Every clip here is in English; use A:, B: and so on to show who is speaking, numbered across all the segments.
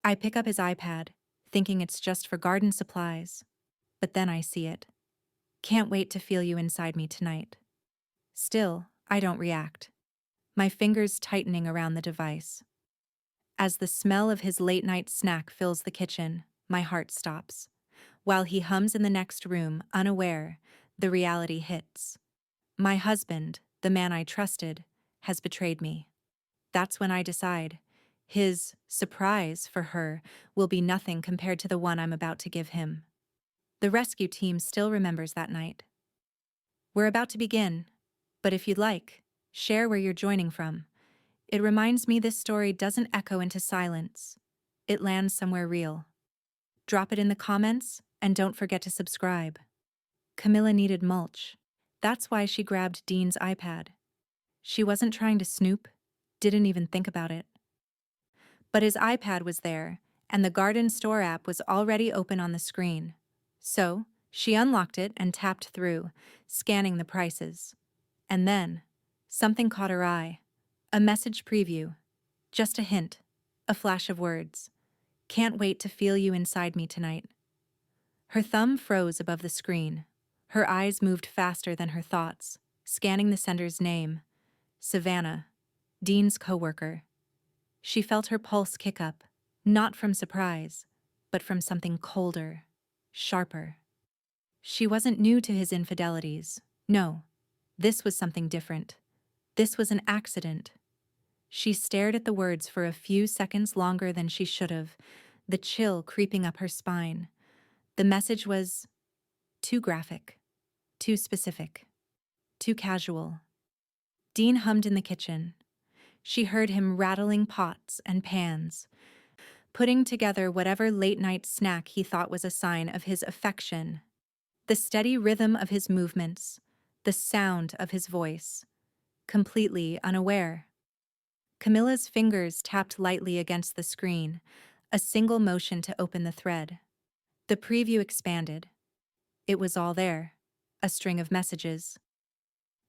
A: I pick up his iPad, thinking it's just for garden supplies. But then I see it. Can't wait to feel you inside me tonight. Still, I don't react, my fingers tightening around the device. As the smell of his late-night snack fills the kitchen, my heart stops. While he hums in the next room, unaware, the reality hits. My husband, the man I trusted, has betrayed me. That's when I decide. His surprise for her will be nothing compared to the one I'm about to give him. The rescue team still remembers that night. We're about to begin, but if you'd like, share where you're joining from. It reminds me this story doesn't echo into silence. It lands somewhere real. Drop it in the comments, and don't forget to subscribe. Camilla needed mulch. That's why she grabbed Dean's iPad. She wasn't trying to snoop, didn't even think about it. But his iPad was there, and the garden store app was already open on the screen. So, she unlocked it and tapped through, scanning the prices. And then, something caught her eye. A message preview. Just a hint. A flash of words. Can't wait to feel you inside me tonight. Her thumb froze above the screen. Her eyes moved faster than her thoughts, scanning the sender's name. Savannah, Dean's coworker. She felt her pulse kick up, not from surprise, but from something colder, sharper. She wasn't new to his infidelities. No, this was something different. This was an accident. She stared at the words for a few seconds longer than she should have, the chill creeping up her spine. The message was too graphic, too specific, too casual. Dean hummed in the kitchen. She heard him rattling pots and pans, putting together whatever late-night snack he thought was a sign of his affection. The steady rhythm of his movements, the sound of his voice, completely unaware. Camilla's fingers tapped lightly against the screen, a single motion to open the thread. The preview expanded. It was all there, a string of messages.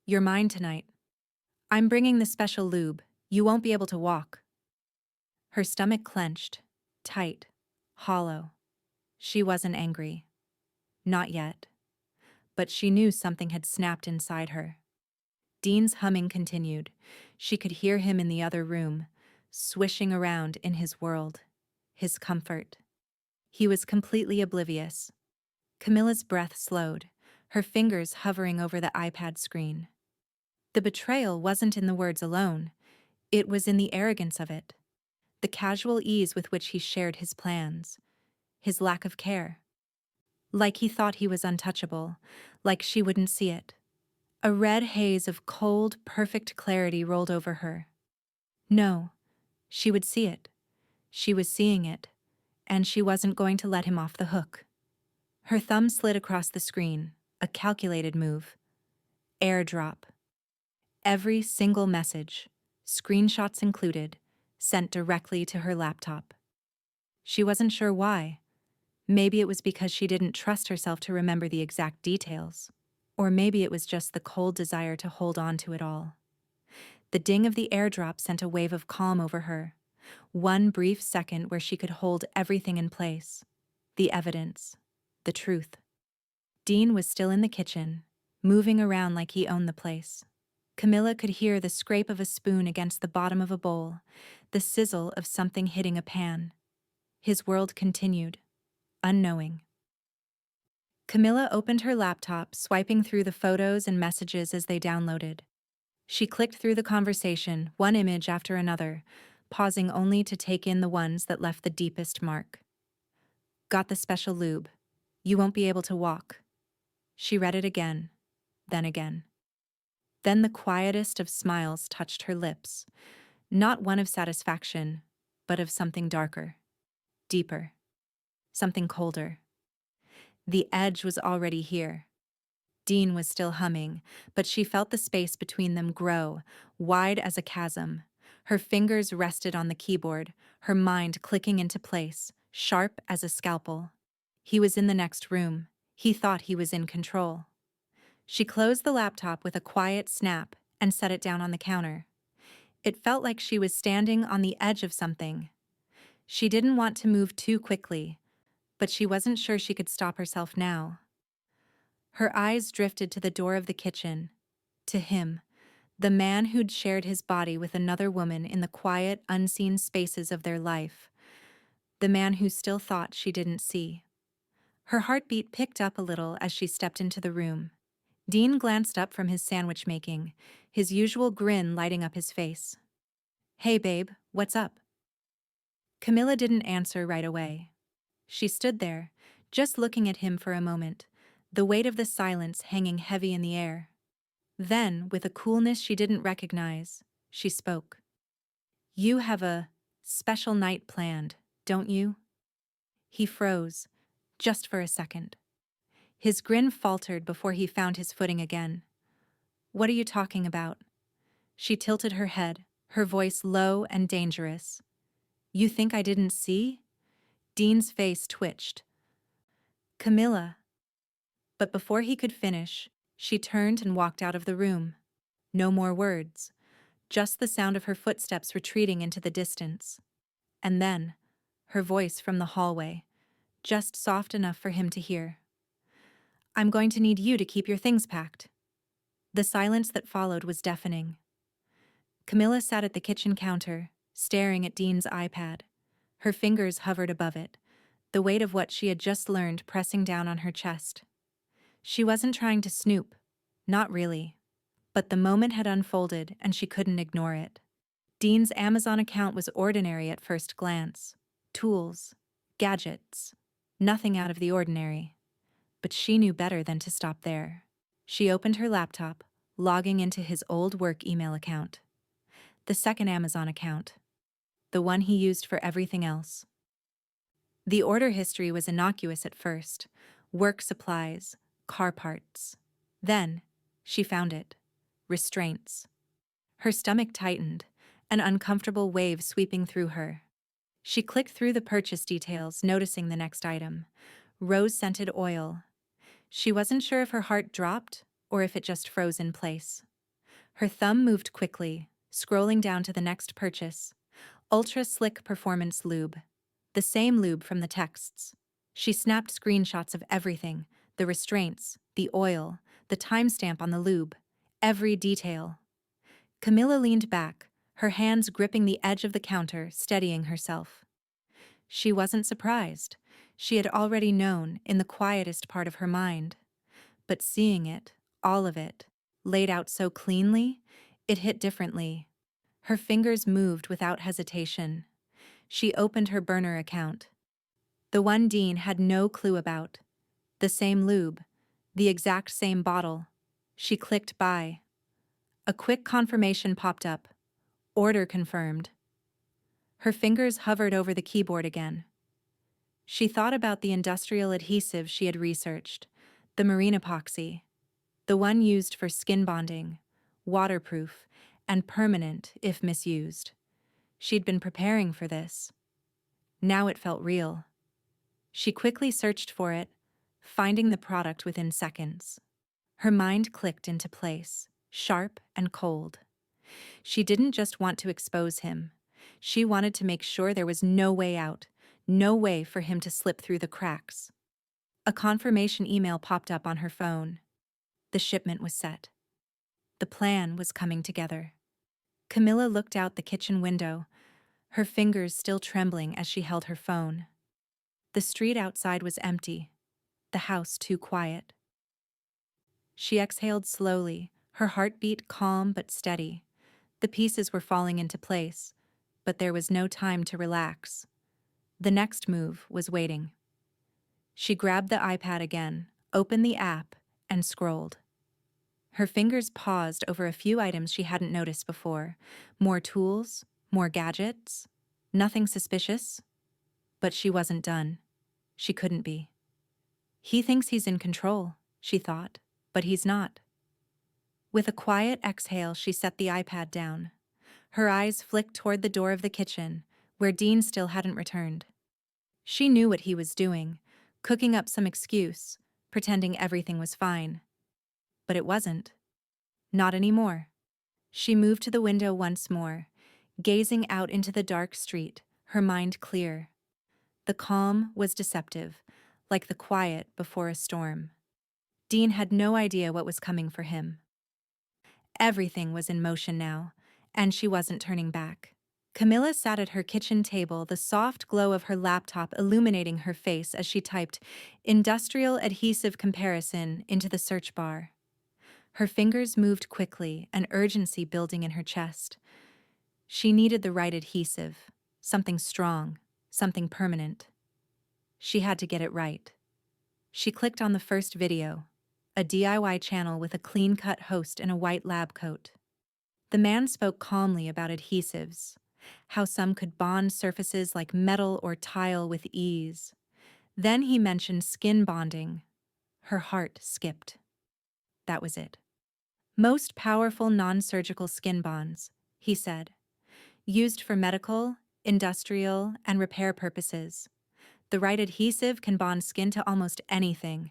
A: You're mine tonight. I'm bringing the special lube. You won't be able to walk. Her stomach clenched, tight, hollow. She wasn't angry. Not yet. But she knew something had snapped inside her. Dean's humming continued. She could hear him in the other room, swishing around in his world, his comfort. He was completely oblivious. Camilla's breath slowed, her fingers hovering over the iPad screen. The betrayal wasn't in the words alone. It was in the arrogance of it. The casual ease with which he shared his plans. His lack of care. Like he thought he was untouchable, like she wouldn't see it. A red haze of cold, perfect clarity rolled over her. No, she would see it. She was seeing it, and she wasn't going to let him off the hook. Her thumb slid across the screen, a calculated move. AirDrop. Every single message, screenshots included, sent directly to her laptop. She wasn't sure why. Maybe it was because she didn't trust herself to remember the exact details. Or maybe it was just the cold desire to hold on to it all. The ding of the AirDrop sent a wave of calm over her. One brief second where she could hold everything in place. The evidence. The truth. Dean was still in the kitchen, moving around like he owned the place. Camilla could hear the scrape of a spoon against the bottom of a bowl, the sizzle of something hitting a pan. His world continued, unknowing. Camilla opened her laptop, swiping through the photos and messages as they downloaded. She clicked through the conversation, one image after another, pausing only to take in the ones that left the deepest mark. Got the special lube. You won't be able to walk. She read it again, then again. Then the quietest of smiles touched her lips, not one of satisfaction, but of something darker, deeper, something colder. The edge was already here. Dean was still humming, but she felt the space between them grow, wide as a chasm. Her fingers rested on the keyboard, her mind clicking into place, sharp as a scalpel. He was in the next room. He thought he was in control. She closed the laptop with a quiet snap and set it down on the counter. It felt like she was standing on the edge of something. She didn't want to move too quickly, but she wasn't sure she could stop herself now. Her eyes drifted to the door of the kitchen, to him, the man who'd shared his body with another woman in the quiet, unseen spaces of their life, the man who still thought she didn't see. Her heartbeat picked up a little as she stepped into the room. Dean glanced up from his sandwich making, his usual grin lighting up his face. "Hey babe, what's up?" Camilla didn't answer right away. She stood there, just looking at him for a moment, the weight of the silence hanging heavy in the air. Then, with a coolness she didn't recognize, she spoke. "You have a special night planned, don't you?" He froze, just for a second. His grin faltered before he found his footing again. "What are you talking about?" She tilted her head, her voice low and dangerous. "You think I didn't see?" Dean's face twitched. "Camilla." But before he could finish, she turned and walked out of the room. No more words, just the sound of her footsteps retreating into the distance. And then, her voice from the hallway, just soft enough for him to hear. "I'm going to need you to keep your things packed." The silence that followed was deafening. Camilla sat at the kitchen counter, staring at Dean's iPad. Her fingers hovered above it, the weight of what she had just learned pressing down on her chest. She wasn't trying to snoop, not really. But the moment had unfolded and she couldn't ignore it. Dean's Amazon account was ordinary at first glance. Tools, gadgets, nothing out of the ordinary. But she knew better than to stop there. She opened her laptop, logging into his old work email account. The second Amazon account. The one he used for everything else. The order history was innocuous at first. Work supplies, car parts. Then, she found it. Restraints. Her stomach tightened, an uncomfortable wave sweeping through her. She clicked through the purchase details, noticing the next item. Rose-scented oil. She wasn't sure if her heart dropped or if it just froze in place. Her thumb moved quickly, scrolling down to the next purchase. Ultra Slick Performance Lube. The same lube from the texts. She snapped screenshots of everything, the restraints, the oil, the timestamp on the lube, every detail. Camilla leaned back, her hands gripping the edge of the counter, steadying herself. She wasn't surprised. She had already known in the quietest part of her mind. But seeing it, all of it, laid out so cleanly, it hit differently. Her fingers moved without hesitation. She opened her burner account. The one Dean had no clue about. The same lube. The exact same bottle. She clicked buy. A quick confirmation popped up. Order confirmed. Her fingers hovered over the keyboard again. She thought about the industrial adhesive she had researched, the marine epoxy, the one used for skin bonding, waterproof, and permanent if misused. She'd been preparing for this. Now it felt real. She quickly searched for it, finding the product within seconds. Her mind clicked into place, sharp and cold. She didn't just want to expose him. She wanted to make sure there was no way out, no way for him to slip through the cracks. A confirmation email popped up on her phone. The shipment was set. The plan was coming together. Camilla looked out the kitchen window, her fingers still trembling as she held her phone. The street outside was empty, the house too quiet. She exhaled slowly, her heartbeat calm but steady. The pieces were falling into place, but there was no time to relax. The next move was waiting. She grabbed the iPad again, opened the app, and scrolled. Her fingers paused over a few items she hadn't noticed before. More tools, more gadgets, nothing suspicious. But she wasn't done. She couldn't be. He thinks he's in control, she thought, but he's not. With a quiet exhale, she set the iPad down. Her eyes flicked toward the door of the kitchen, where Dean still hadn't returned. She knew what he was doing, cooking up some excuse, pretending everything was fine. But it wasn't. Not anymore. She moved to the window once more, gazing out into the dark street, her mind clear. The calm was deceptive, like the quiet before a storm. Dean had no idea what was coming for him. Everything was in motion now, and she wasn't turning back. Camilla sat at her kitchen table, the soft glow of her laptop illuminating her face as she typed "industrial adhesive comparison" into the search bar. Her fingers moved quickly, an urgency building in her chest. She needed the right adhesive, something strong, something permanent. She had to get it right. She clicked on the first video, a DIY channel with a clean-cut host in a white lab coat. The man spoke calmly about adhesives, how some could bond surfaces like metal or tile with ease. Then he mentioned skin bonding. Her heart skipped. That was it. Most powerful non-surgical skin bonds, he said, used for medical, industrial, and repair purposes. The right adhesive can bond skin to almost anything,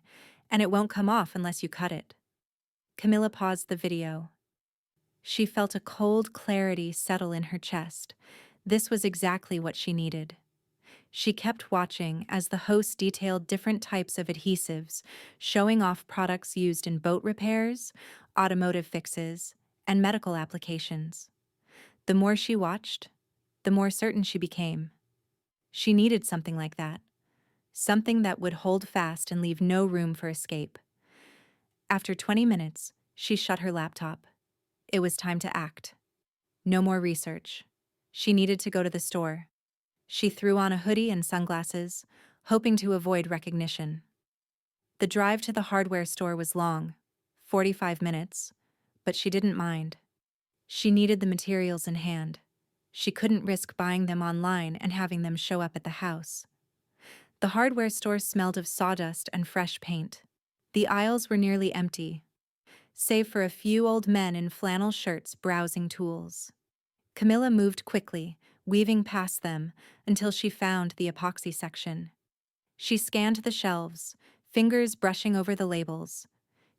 A: and it won't come off unless you cut it. Camilla paused the video. She felt a cold clarity settle in her chest. This was exactly what she needed. She kept watching as the host detailed different types of adhesives, showing off products used in boat repairs, automotive fixes, and medical applications. The more she watched, the more certain she became. She needed something like that. Something that would hold fast and leave no room for escape. After 20 minutes, she shut her laptop. It was time to act. No more research. She needed to go to the store. She threw on a hoodie and sunglasses, hoping to avoid recognition. The drive to the hardware store was long, 45 minutes, but she didn't mind. She needed the materials in hand. She couldn't risk buying them online and having them show up at the house. The hardware store smelled of sawdust and fresh paint. The aisles were nearly empty, save for a few old men in flannel shirts browsing tools. Camilla moved quickly, weaving past them, until she found the epoxy section. She scanned the shelves, fingers brushing over the labels.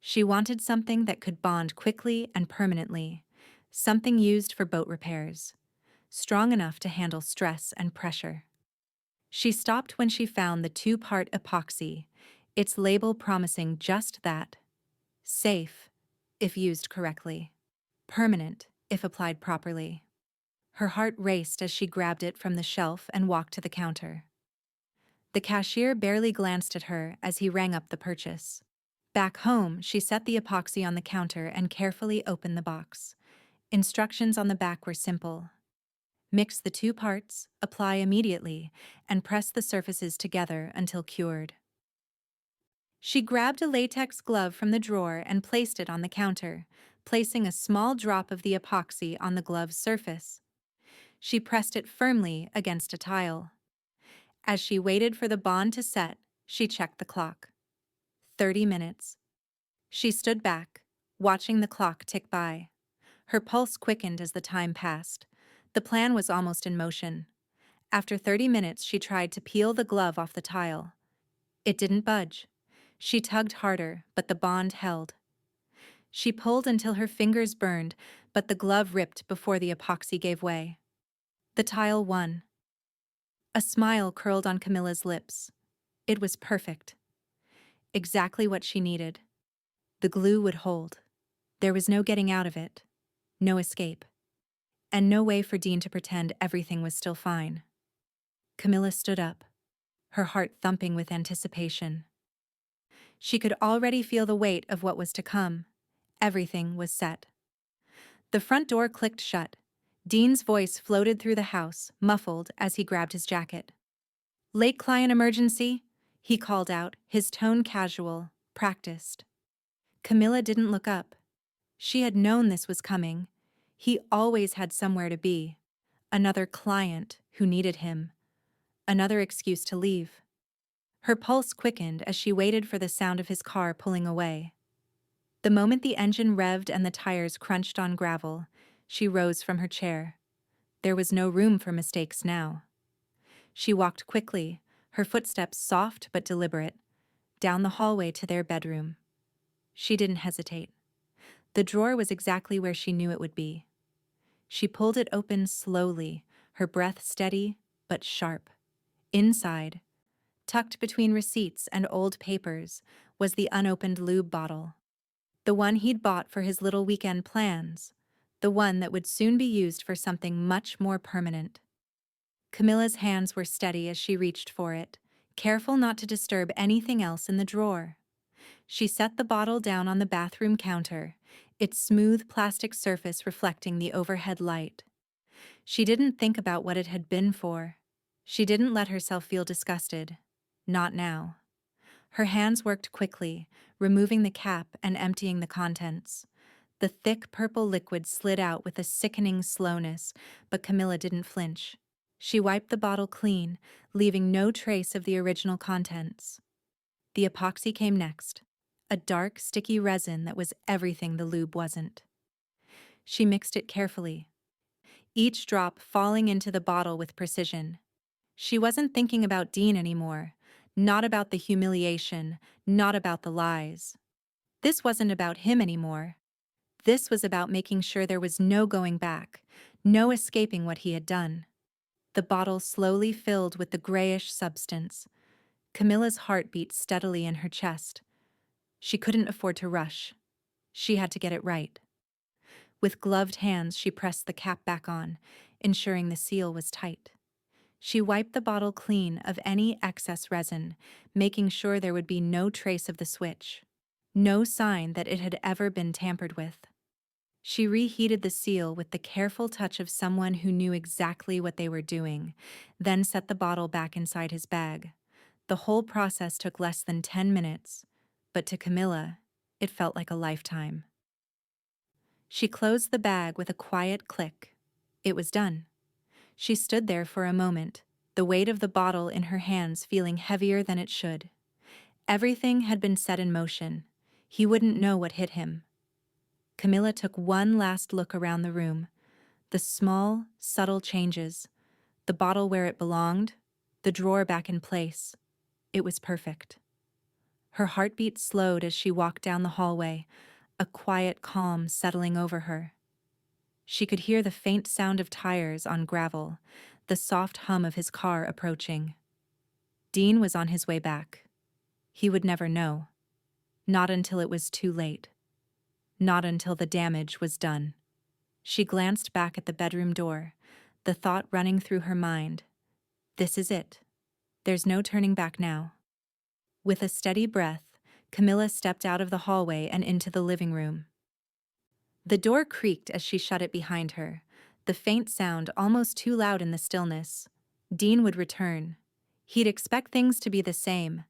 A: She wanted something that could bond quickly and permanently, something used for boat repairs, strong enough to handle stress and pressure. She stopped when she found the two-part epoxy, its label promising just that: safe, if used correctly; permanent, if applied properly. Her heart raced as she grabbed it from the shelf and walked to the counter. The cashier barely glanced at her as he rang up the purchase. Back home, she set the epoxy on the counter and carefully opened the box. Instructions on the back were simple. Mix the two parts, apply immediately, and press the surfaces together until cured. She grabbed a latex glove from the drawer and placed it on the counter, placing a small drop of the epoxy on the glove's surface. She pressed it firmly against a tile. As she waited for the bond to set, she checked the clock. 30 minutes. She stood back, watching the clock tick by. Her pulse quickened as the time passed. The plan was almost in motion. After 30 minutes, she tried to peel the glove off the tile. It didn't budge. She tugged harder, but the bond held. She pulled until her fingers burned, but the glove ripped before the epoxy gave way. The tile won. A smile curled on Camilla's lips. It was perfect. Exactly what she needed. The glue would hold. There was no getting out of it. No escape. And no way for Dean to pretend everything was still fine. Camilla stood up, her heart thumping with anticipation. She could already feel the weight of what was to come. Everything was set. The front door clicked shut. Dean's voice floated through the house, muffled as he grabbed his jacket. "Late client emergency?" he called out, his tone casual, practiced. Camilla didn't look up. She had known this was coming. He always had somewhere to be. Another client who needed him. Another excuse to leave. Her pulse quickened as she waited for the sound of his car pulling away. The moment the engine revved and the tires crunched on gravel, she rose from her chair. There was no room for mistakes now. She walked quickly, her footsteps soft but deliberate, down the hallway to their bedroom. She didn't hesitate. The drawer was exactly where she knew it would be. She pulled it open slowly, her breath steady but sharp. Inside, tucked between receipts and old papers, was the unopened lube bottle. The one he'd bought for his little weekend plans. The one that would soon be used for something much more permanent. Camilla's hands were steady as she reached for it, careful not to disturb anything else in the drawer. She set the bottle down on the bathroom counter, its smooth plastic surface reflecting the overhead light. She didn't think about what it had been for. She didn't let herself feel disgusted. Not now. Her hands worked quickly, removing the cap and emptying the contents. The thick purple liquid slid out with a sickening slowness, but Camilla didn't flinch. She wiped the bottle clean, leaving no trace of the original contents. The epoxy came next, a dark, sticky resin that was everything the lube wasn't. She mixed it carefully, each drop falling into the bottle with precision. She wasn't thinking about Dean anymore, not about the humiliation, not about the lies. This wasn't about him anymore. This was about making sure there was no going back, no escaping what he had done. The bottle slowly filled with the grayish substance. Camilla's heart beat steadily in her chest. She couldn't afford to rush. She had to get it right. With gloved hands, she pressed the cap back on, ensuring the seal was tight. She wiped the bottle clean of any excess resin, making sure there would be no trace of the switch. No sign that it had ever been tampered with. She reheated the seal with the careful touch of someone who knew exactly what they were doing, then set the bottle back inside his bag. The whole process took less than 10 minutes, but to Camilla, it felt like a lifetime. She closed the bag with a quiet click. It was done. She stood there for a moment, the weight of the bottle in her hands feeling heavier than it should. Everything had been set in motion. He wouldn't know what hit him. Camilla took one last look around the room. The small, subtle changes. The bottle where it belonged, the drawer back in place. It was perfect. Her heartbeat slowed as she walked down the hallway, a quiet calm settling over her. She could hear the faint sound of tires on gravel, the soft hum of his car approaching. Dean was on his way back. He would never know. Not until it was too late. Not until the damage was done. She glanced back at the bedroom door, the thought running through her mind. This is it. There's no turning back now. With a steady breath, Camilla stepped out of the hallway and into the living room. The door creaked as she shut it behind her, the faint sound almost too loud in the stillness. Dean would return. He'd expect things to be the same,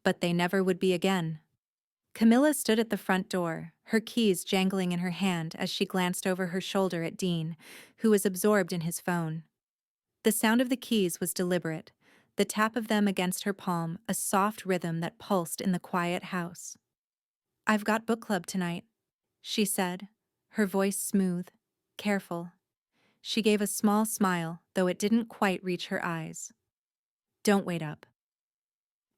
A: but they never would be again. Camilla stood at the front door, her keys jangling in her hand as she glanced over her shoulder at Dean, who was absorbed in his phone. The sound of the keys was deliberate, the tap of them against her palm a soft rhythm that pulsed in the quiet house. "I've got book club tonight," she said, her voice smooth, careful. She gave a small smile, though it didn't quite reach her eyes. "Don't wait up."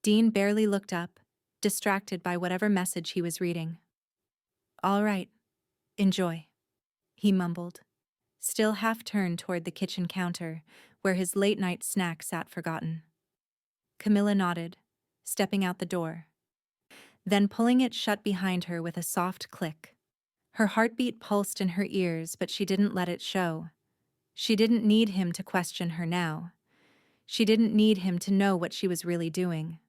A: Dean barely looked up, distracted by whatever message he was reading. "All right, enjoy," he mumbled, still half-turned toward the kitchen counter, where his late-night snack sat forgotten. Camilla nodded, stepping out the door, then pulling it shut behind her with a soft click. Her heartbeat pulsed in her ears, but she didn't let it show. She didn't need him to question her now. She didn't need him to know what she was really doing.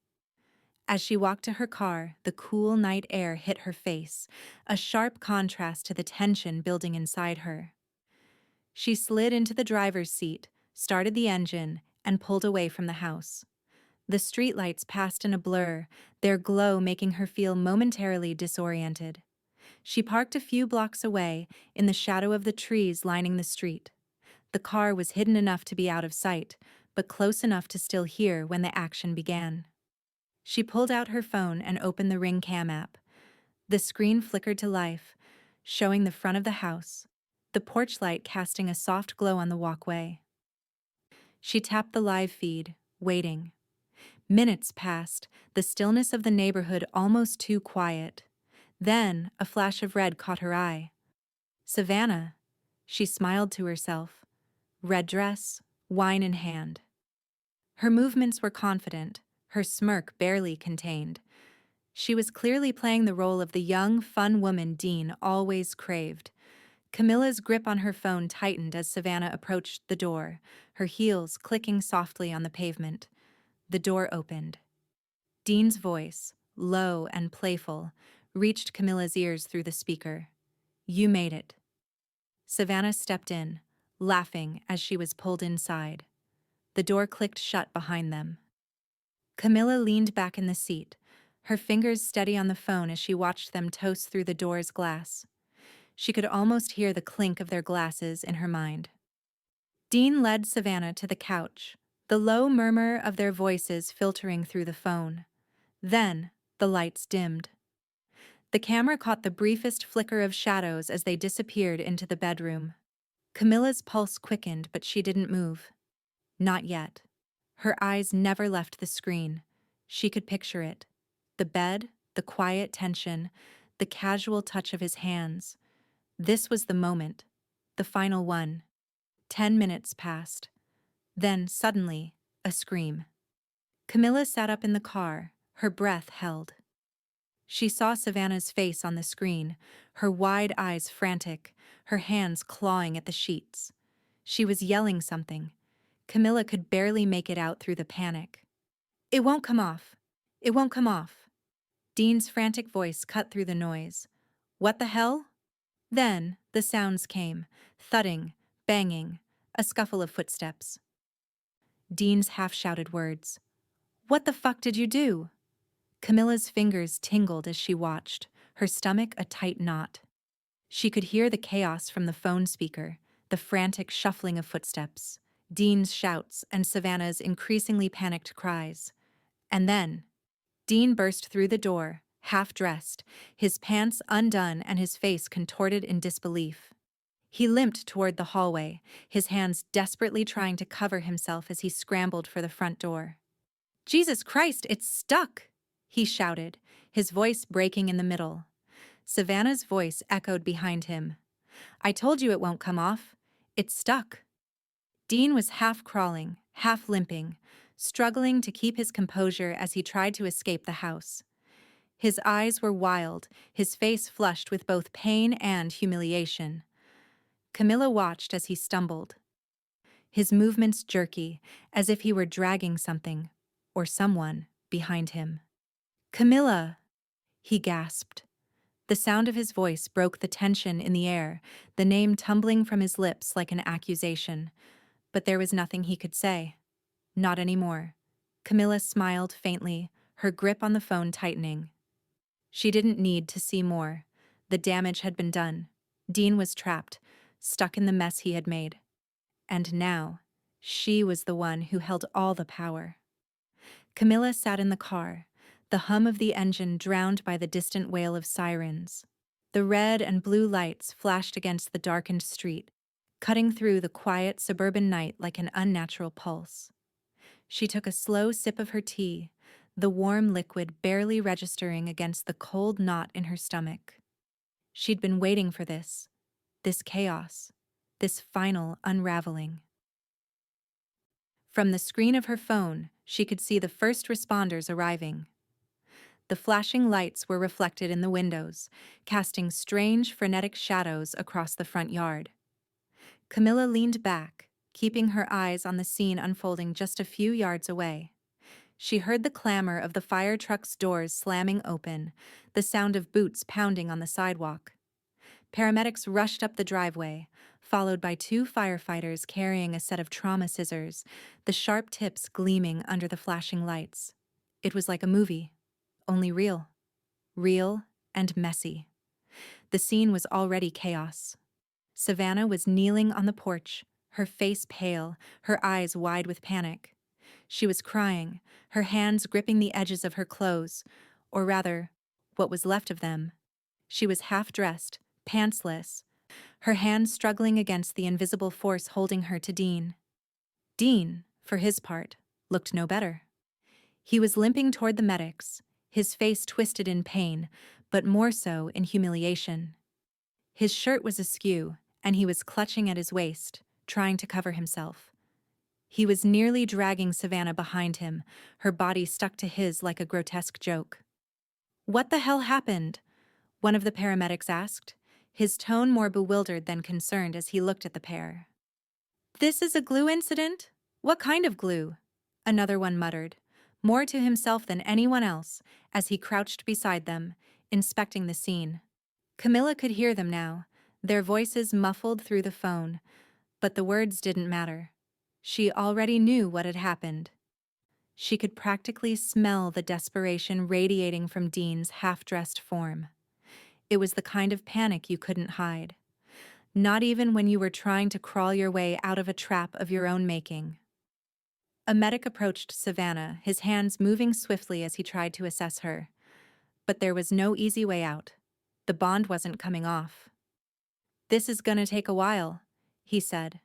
A: As she walked to her car, the cool night air hit her face, a sharp contrast to the tension building inside her. She slid into the driver's seat, started the engine, and pulled away from the house. The streetlights passed in a blur, their glow making her feel momentarily disoriented. She parked a few blocks away, in the shadow of the trees lining the street. The car was hidden enough to be out of sight, but close enough to still hear when the action began. She pulled out her phone and opened the Ring Cam app. The screen flickered to life, showing the front of the house, the porch light casting a soft glow on the walkway. She tapped the live feed, waiting. Minutes passed, the stillness of the neighborhood almost too quiet. Then, a flash of red caught her eye. Savannah, she smiled to herself. Red dress, wine in hand. Her movements were confident, her smirk barely contained. She was clearly playing the role of the young, fun woman Dean always craved. Camilla's grip on her phone tightened as Savannah approached the door, her heels clicking softly on the pavement. The door opened. Dean's voice, low and playful, reached Camilla's ears through the speaker. "You made it." Savannah stepped in, laughing as she was pulled inside. The door clicked shut behind them. Camilla leaned back in the seat, her fingers steady on the phone as she watched them toast through the door's glass. She could almost hear the clink of their glasses in her mind. Dean led Savannah to the couch, the low murmur of their voices filtering through the phone. Then, the lights dimmed. The camera caught the briefest flicker of shadows as they disappeared into the bedroom. Camilla's pulse quickened, but she didn't move. Not yet. Her eyes never left the screen. She could picture it. The bed, the quiet tension, the casual touch of his hands. This was the moment. The final one. 10 minutes passed. Then, suddenly, a scream. Camilla sat up in the car, her breath held. She saw Savannah's face on the screen, her wide eyes frantic, her hands clawing at the sheets. She was yelling something. Camilla could barely make it out through the panic. "It won't come off. It won't come off." Dean's frantic voice cut through the noise. "What the hell?" Then, the sounds came, thudding, banging, a scuffle of footsteps. Dean's half-shouted words. "What the fuck did you do?" Camilla's fingers tingled as she watched, her stomach a tight knot. She could hear the chaos from the phone speaker, the frantic shuffling of footsteps, Dean's shouts, and Savannah's increasingly panicked cries. And then, Dean burst through the door, half-dressed, his pants undone and his face contorted in disbelief. He limped toward the hallway, his hands desperately trying to cover himself as he scrambled for the front door. "Jesus Christ, it's stuck!" he shouted, his voice breaking in the middle. Savannah's voice echoed behind him. "I told you it won't come off. It's stuck." Dean was half crawling, half limping, struggling to keep his composure as he tried to escape the house. His eyes were wild, his face flushed with both pain and humiliation. Camilla watched as he stumbled, his movements jerky, as if he were dragging something, or someone, behind him. "Camilla!" he gasped. The sound of his voice broke the tension in the air, the name tumbling from his lips like an accusation. But there was nothing he could say. Not anymore. Camilla smiled faintly, her grip on the phone tightening. She didn't need to see more. The damage had been done. Dean was trapped, stuck in the mess he had made. And now, she was the one who held all the power. Camilla sat in the car, the hum of the engine drowned by the distant wail of sirens. The red and blue lights flashed against the darkened street, cutting through the quiet suburban night like an unnatural pulse. She took a slow sip of her tea, the warm liquid barely registering against the cold knot in her stomach. She'd been waiting for this chaos, this final unraveling. From the screen of her phone, she could see the first responders arriving. The flashing lights were reflected in the windows, casting strange, frenetic shadows across the front yard. Camilla leaned back, keeping her eyes on the scene unfolding just a few yards away. She heard the clamor of the fire truck's doors slamming open, the sound of boots pounding on the sidewalk. Paramedics rushed up the driveway, followed by two firefighters carrying a set of trauma scissors, the sharp tips gleaming under the flashing lights. It was like a movie, only real. Real and messy. The scene was already chaos. Savannah was kneeling on the porch, her face pale, her eyes wide with panic. She was crying, her hands gripping the edges of her clothes, or rather, what was left of them. She was half-dressed, pantsless, her hands struggling against the invisible force holding her to Dean. Dean, for his part, looked no better. He was limping toward the medics, his face twisted in pain, but more so in humiliation. His shirt was askew, and he was clutching at his waist, trying to cover himself. He was nearly dragging Savannah behind him, her body stuck to his like a grotesque joke. "What the hell happened?" one of the paramedics asked, his tone more bewildered than concerned as he looked at the pair. "This is a glue incident? What kind of glue?" another one muttered, more to himself than anyone else, as he crouched beside them, inspecting the scene. Camilla could hear them now, their voices muffled through the phone, but the words didn't matter. She already knew what had happened. She could practically smell the desperation radiating from Dean's half-dressed form. It was the kind of panic you couldn't hide. Not even when you were trying to crawl your way out of a trap of your own making. A medic approached Savannah, his hands moving swiftly as he tried to assess her. But there was no easy way out. The bond wasn't coming off. "This is gonna take a while," he said.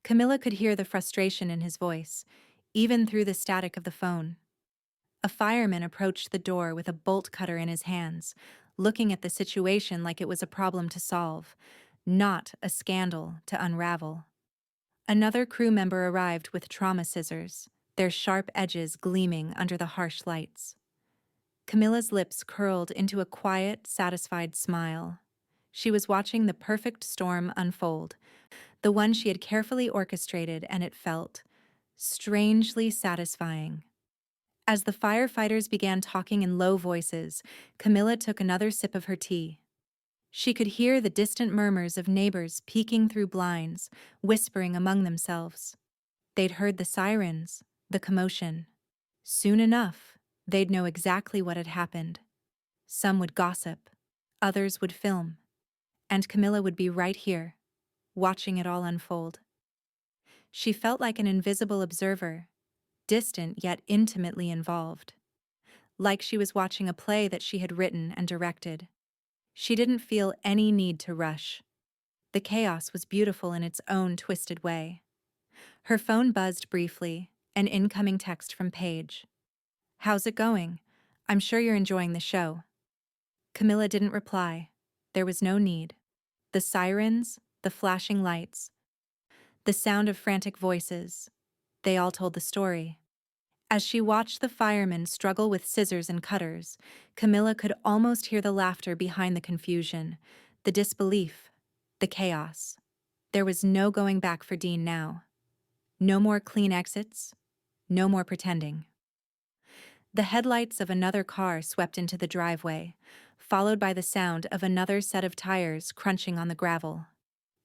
A: Camilla could hear the frustration in his voice, even through the static of the phone. A fireman approached the door with a bolt cutter in his hands, looking at the situation like it was a problem to solve, not a scandal to unravel. Another crew member arrived with trauma scissors, their sharp edges gleaming under the harsh lights. Camilla's lips curled into a quiet, satisfied smile. She was watching the perfect storm unfold, the one she had carefully orchestrated, and it felt strangely satisfying. As the firefighters began talking in low voices, Camilla took another sip of her tea. She could hear the distant murmurs of neighbors peeking through blinds, whispering among themselves. They'd heard the sirens, the commotion. Soon enough, they'd know exactly what had happened. Some would gossip, others would film, and Camilla would be right here, watching it all unfold. She felt like an invisible observer, distant yet intimately involved. Like she was watching a play that she had written and directed. She didn't feel any need to rush. The chaos was beautiful in its own twisted way. Her phone buzzed briefly, an incoming text from Paige. "How's it going? I'm sure you're enjoying the show." Camilla didn't reply. There was no need. The sirens, the flashing lights, the sound of frantic voices, they all told the story. As she watched the firemen struggle with scissors and cutters, Camilla could almost hear the laughter behind the confusion, the disbelief, the chaos. There was no going back for Dean now. No more clean exits, no more pretending. The headlights of another car swept into the driveway, followed by the sound of another set of tires crunching on the gravel.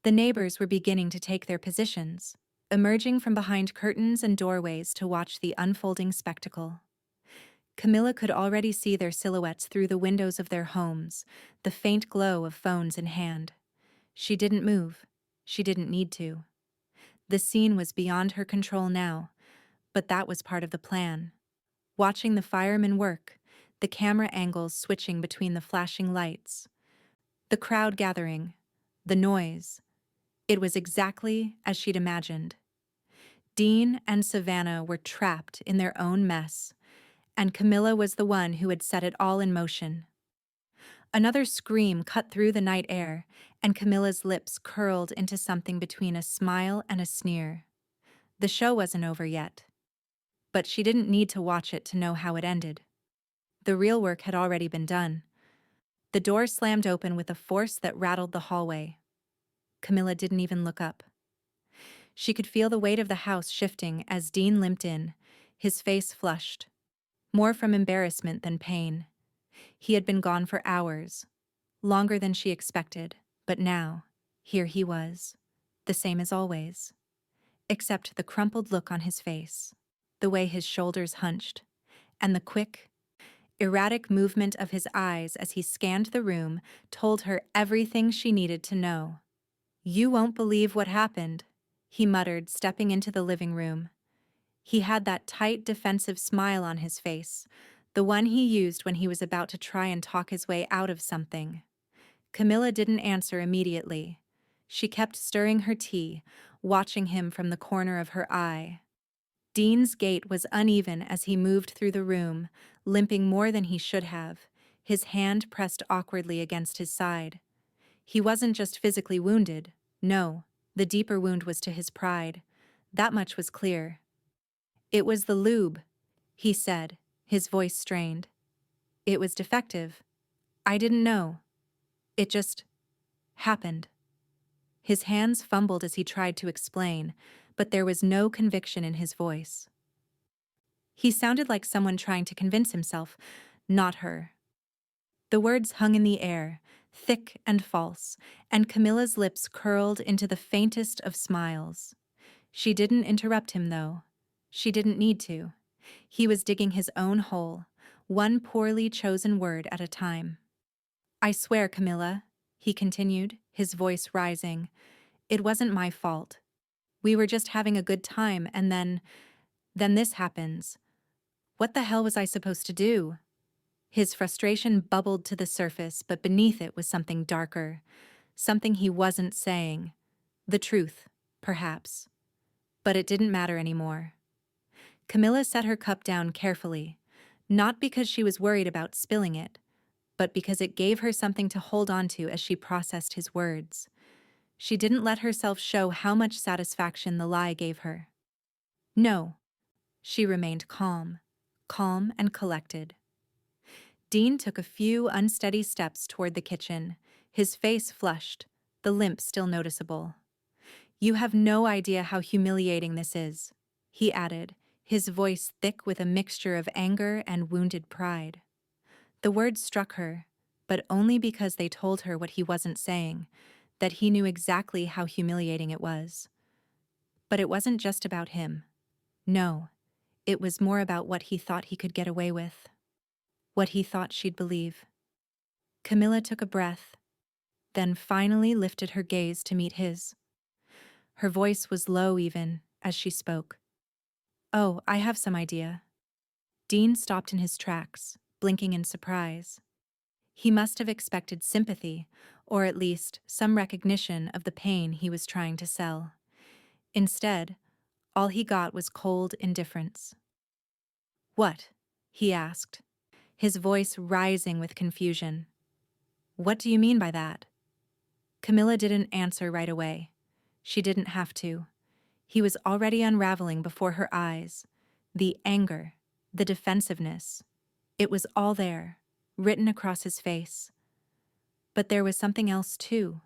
A: The neighbors were beginning to take their positions, emerging from behind curtains and doorways to watch the unfolding spectacle. Camilla could already see their silhouettes through the windows of their homes, the faint glow of phones in hand. She didn't move. She didn't need to. The scene was beyond her control now, but that was part of the plan. Watching the firemen work, the camera angles switching between the flashing lights, the crowd gathering, the noise. It was exactly as she'd imagined. Dean and Savannah were trapped in their own mess, and Camilla was the one who had set it all in motion. Another scream cut through the night air, and Camilla's lips curled into something between a smile and a sneer. The show wasn't over yet. But she didn't need to watch it to know how it ended. The real work had already been done. The door slammed open with a force that rattled the hallway. Camilla didn't even look up. She could feel the weight of the house shifting as Dean limped in, his face flushed. More from embarrassment than pain. He had been gone for hours, longer than she expected, but now, here he was, the same as always. Except the crumpled look on his face, the way his shoulders hunched, and the quick, erratic movement of his eyes as he scanned the room told her everything she needed to know. "You won't believe what happened," he muttered, stepping into the living room. He had that tight, defensive smile on his face, the one he used when he was about to try and talk his way out of something. Camilla didn't answer immediately. She kept stirring her tea, watching him from the corner of her eye. Dean's gait was uneven as he moved through the room, limping more than he should have, his hand pressed awkwardly against his side. He wasn't just physically wounded. No, the deeper wound was to his pride, That much was clear. It was the lube, he said, his voice strained. It was defective. I didn't know. It just happened. His hands fumbled as he tried to explain, but there was no conviction in his voice. He sounded like someone trying to convince himself, not her. The words hung in the air, thick and false, and Camilla's lips curled into the faintest of smiles. She didn't interrupt him, though. She didn't need to. He was digging his own hole, one poorly chosen word at a time. I swear, Camilla, he continued, his voice rising, it wasn't my fault. We were just having a good time, and then this happens. What the hell was I supposed to do? His frustration bubbled to the surface, but beneath it was something darker, something he wasn't saying. The truth, perhaps. But it didn't matter anymore. Camilla set her cup down carefully, not because she was worried about spilling it, but because it gave her something to hold on to as she processed his words. She didn't let herself show how much satisfaction the lie gave her. No. She remained calm and collected. Dean took a few unsteady steps toward the kitchen, his face flushed, the limp still noticeable. You have no idea how humiliating this is, he added, his voice thick with a mixture of anger and wounded pride. The words struck her, but only because they told her what he wasn't saying, that he knew exactly how humiliating it was. But it wasn't just about him. No, it was more about what he thought he could get away with. What he thought she'd believe. Camilla took a breath, then finally lifted her gaze to meet his. Her voice was low even as she spoke. Oh, I have some idea. Dean stopped in his tracks, blinking in surprise. He must have expected sympathy, or at least some recognition of the pain he was trying to sell. Instead, all he got was cold indifference. What? He asked, his voice rising with confusion. What do you mean by that? Camilla didn't answer right away. She didn't have to. He was already unraveling before her eyes. The anger, the defensiveness. It was all there, written across his face. But there was something else too.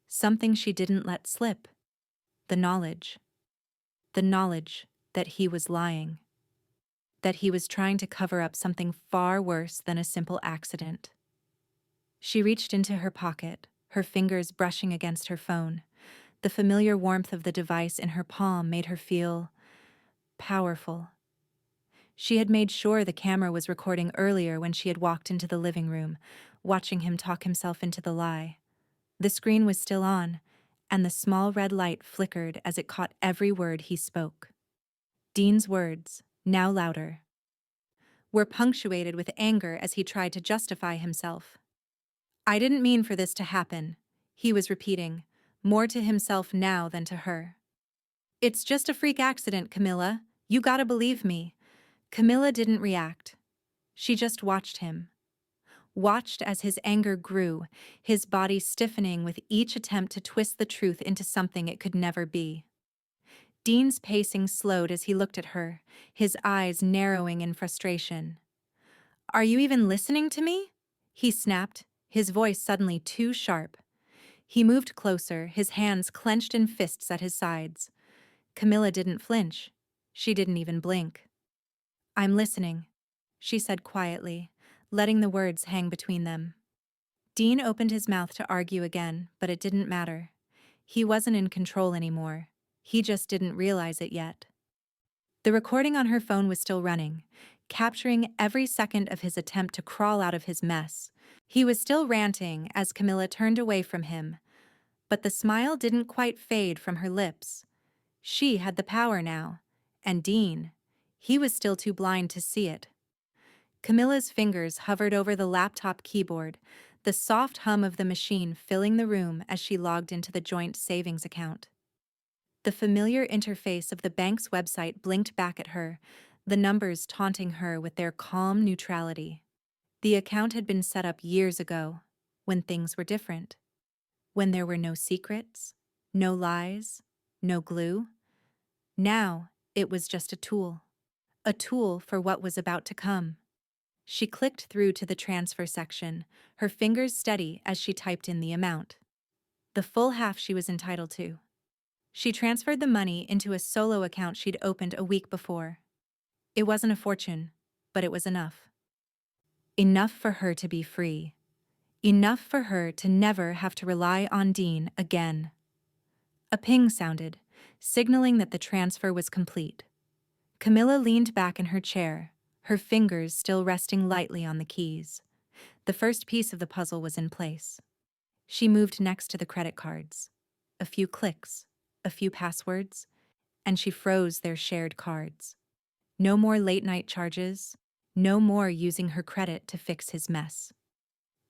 A: Something she didn't let slip. The knowledge. The knowledge that he was lying. That he was trying to cover up something far worse than a simple accident. She reached into her pocket, her fingers brushing against her phone. The familiar warmth of the device in her palm made her feel powerful. She had made sure the camera was recording earlier when she had walked into the living room, watching him talk himself into the lie. The screen was still on, and the small red light flickered as it caught every word he spoke. Dean's words, now louder, were punctuated with anger as he tried to justify himself. I didn't mean for this to happen, he was repeating, more to himself now than to her. It's just a freak accident, Camilla. You gotta believe me. Camilla didn't react. She just watched him. Watched as his anger grew, his body stiffening with each attempt to twist the truth into something it could never be. Dean's pacing slowed as he looked at her, his eyes narrowing in frustration. Are you even listening to me? He snapped, his voice suddenly too sharp. He moved closer, his hands clenched in fists at his sides. Camilla didn't flinch. She didn't even blink. I'm listening, she said quietly, letting the words hang between them. Dean opened his mouth to argue again, but it didn't matter. He wasn't in control anymore. He just didn't realize it yet. The recording on her phone was still running, capturing every second of his attempt to crawl out of his mess. He was still ranting as Camilla turned away from him, but the smile didn't quite fade from her lips. She had the power now, and Dean, he was still too blind to see it. Camilla's fingers hovered over the laptop keyboard, the soft hum of the machine filling the room as she logged into the joint savings account. The familiar interface of the bank's website blinked back at her, the numbers taunting her with their calm neutrality. The account had been set up years ago, when things were different. When there were no secrets, no lies, no glue. Now, it was just a tool for what was about to come. She clicked through to the transfer section, her fingers steady as she typed in the amount. The full half she was entitled to. She transferred the money into a solo account she'd opened a week before. It wasn't a fortune, but it was enough. Enough for her to be free. Enough for her to never have to rely on Dean again. A ping sounded, signaling that the transfer was complete. Camilla leaned back in her chair, her fingers still resting lightly on the keys. The first piece of the puzzle was in place. She moved next to the credit cards. A few clicks, a few passwords, and she froze their shared cards. No more late-night charges, no more using her credit to fix his mess.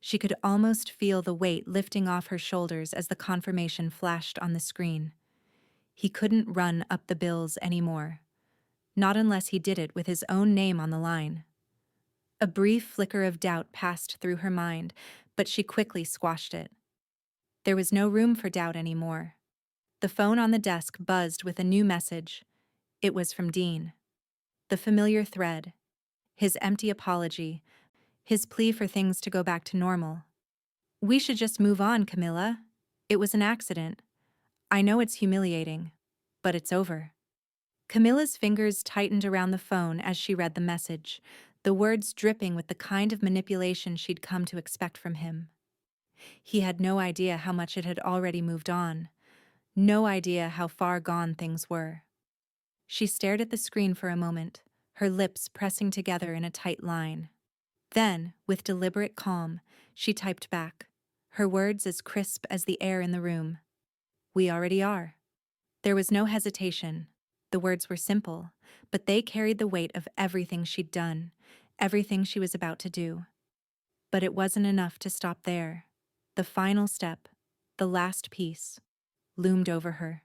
A: She could almost feel the weight lifting off her shoulders as the confirmation flashed on the screen. He couldn't run up the bills anymore. Not unless he did it with his own name on the line. A brief flicker of doubt passed through her mind, but she quickly squashed it. There was no room for doubt anymore. The phone on the desk buzzed with a new message. It was from Dean. The familiar thread. His empty apology. His plea for things to go back to normal. "We should just move on, Camilla. It was an accident. I know it's humiliating, but it's over." Camilla's fingers tightened around the phone as she read the message, the words dripping with the kind of manipulation she'd come to expect from him. He had no idea how much it had already moved on, no idea how far gone things were. She stared at the screen for a moment, her lips pressing together in a tight line. Then, with deliberate calm, she typed back, her words as crisp as the air in the room. "We already are." There was no hesitation. The words were simple, but they carried the weight of everything she'd done, everything she was about to do. But it wasn't enough to stop there. The final step, the last piece, loomed over her.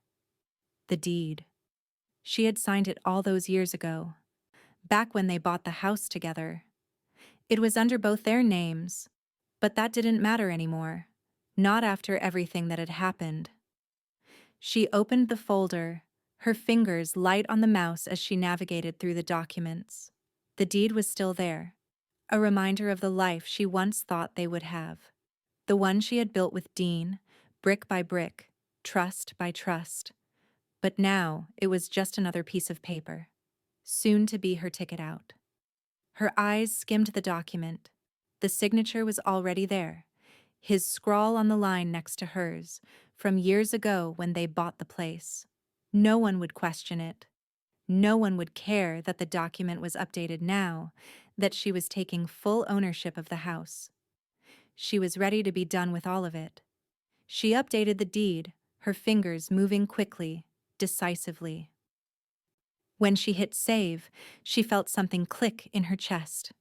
A: The deed. She had signed it all those years ago, back when they bought the house together. It was under both their names, but that didn't matter anymore, not after everything that had happened. She opened the folder, her fingers light on the mouse as she navigated through the documents. The deed was still there, a reminder of the life she once thought they would have. The one she had built with Dean, brick by brick, trust by trust. But now it was just another piece of paper, soon to be her ticket out. Her eyes skimmed the document. The signature was already there, his scrawl on the line next to hers, from years ago when they bought the place. No one would question it. No one would care that the document was updated now, that she was taking full ownership of the house. She was ready to be done with all of it. She updated the deed, her fingers moving quickly, decisively. When she hit save, she felt something click in her chest.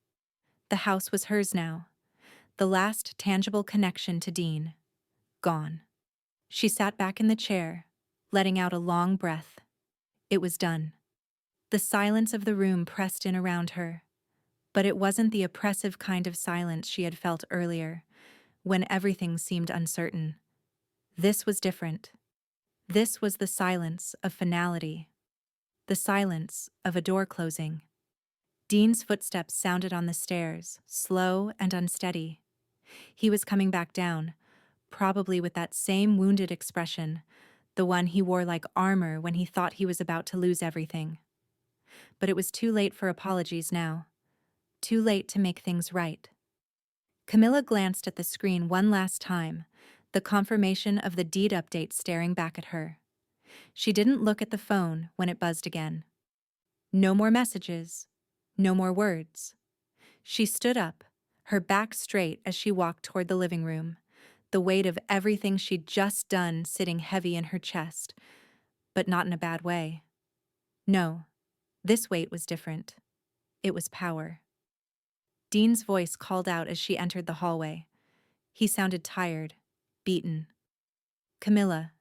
A: The house was hers now. The last tangible connection to Dean. Gone. She sat back in the chair, letting out a long breath. It was done. The silence of the room pressed in around her. But it wasn't the oppressive kind of silence she had felt earlier, when everything seemed uncertain. This was different. This was the silence of finality. The silence of a door closing. Dean's footsteps sounded on the stairs, slow and unsteady. He was coming back down, probably with that same wounded expression, the one he wore like armor when he thought he was about to lose everything. But it was too late for apologies now. Too late to make things right. Camilla glanced at the screen one last time, the confirmation of the deed update staring back at her. She didn't look at the phone when it buzzed again. No more messages. No more words. She stood up, her back straight as she walked toward the living room, the weight of everything she'd just done sitting heavy in her chest, but not in a bad way. No, this weight was different. It was power. Dean's voice called out as she entered the hallway. He sounded tired, beaten. "Camilla,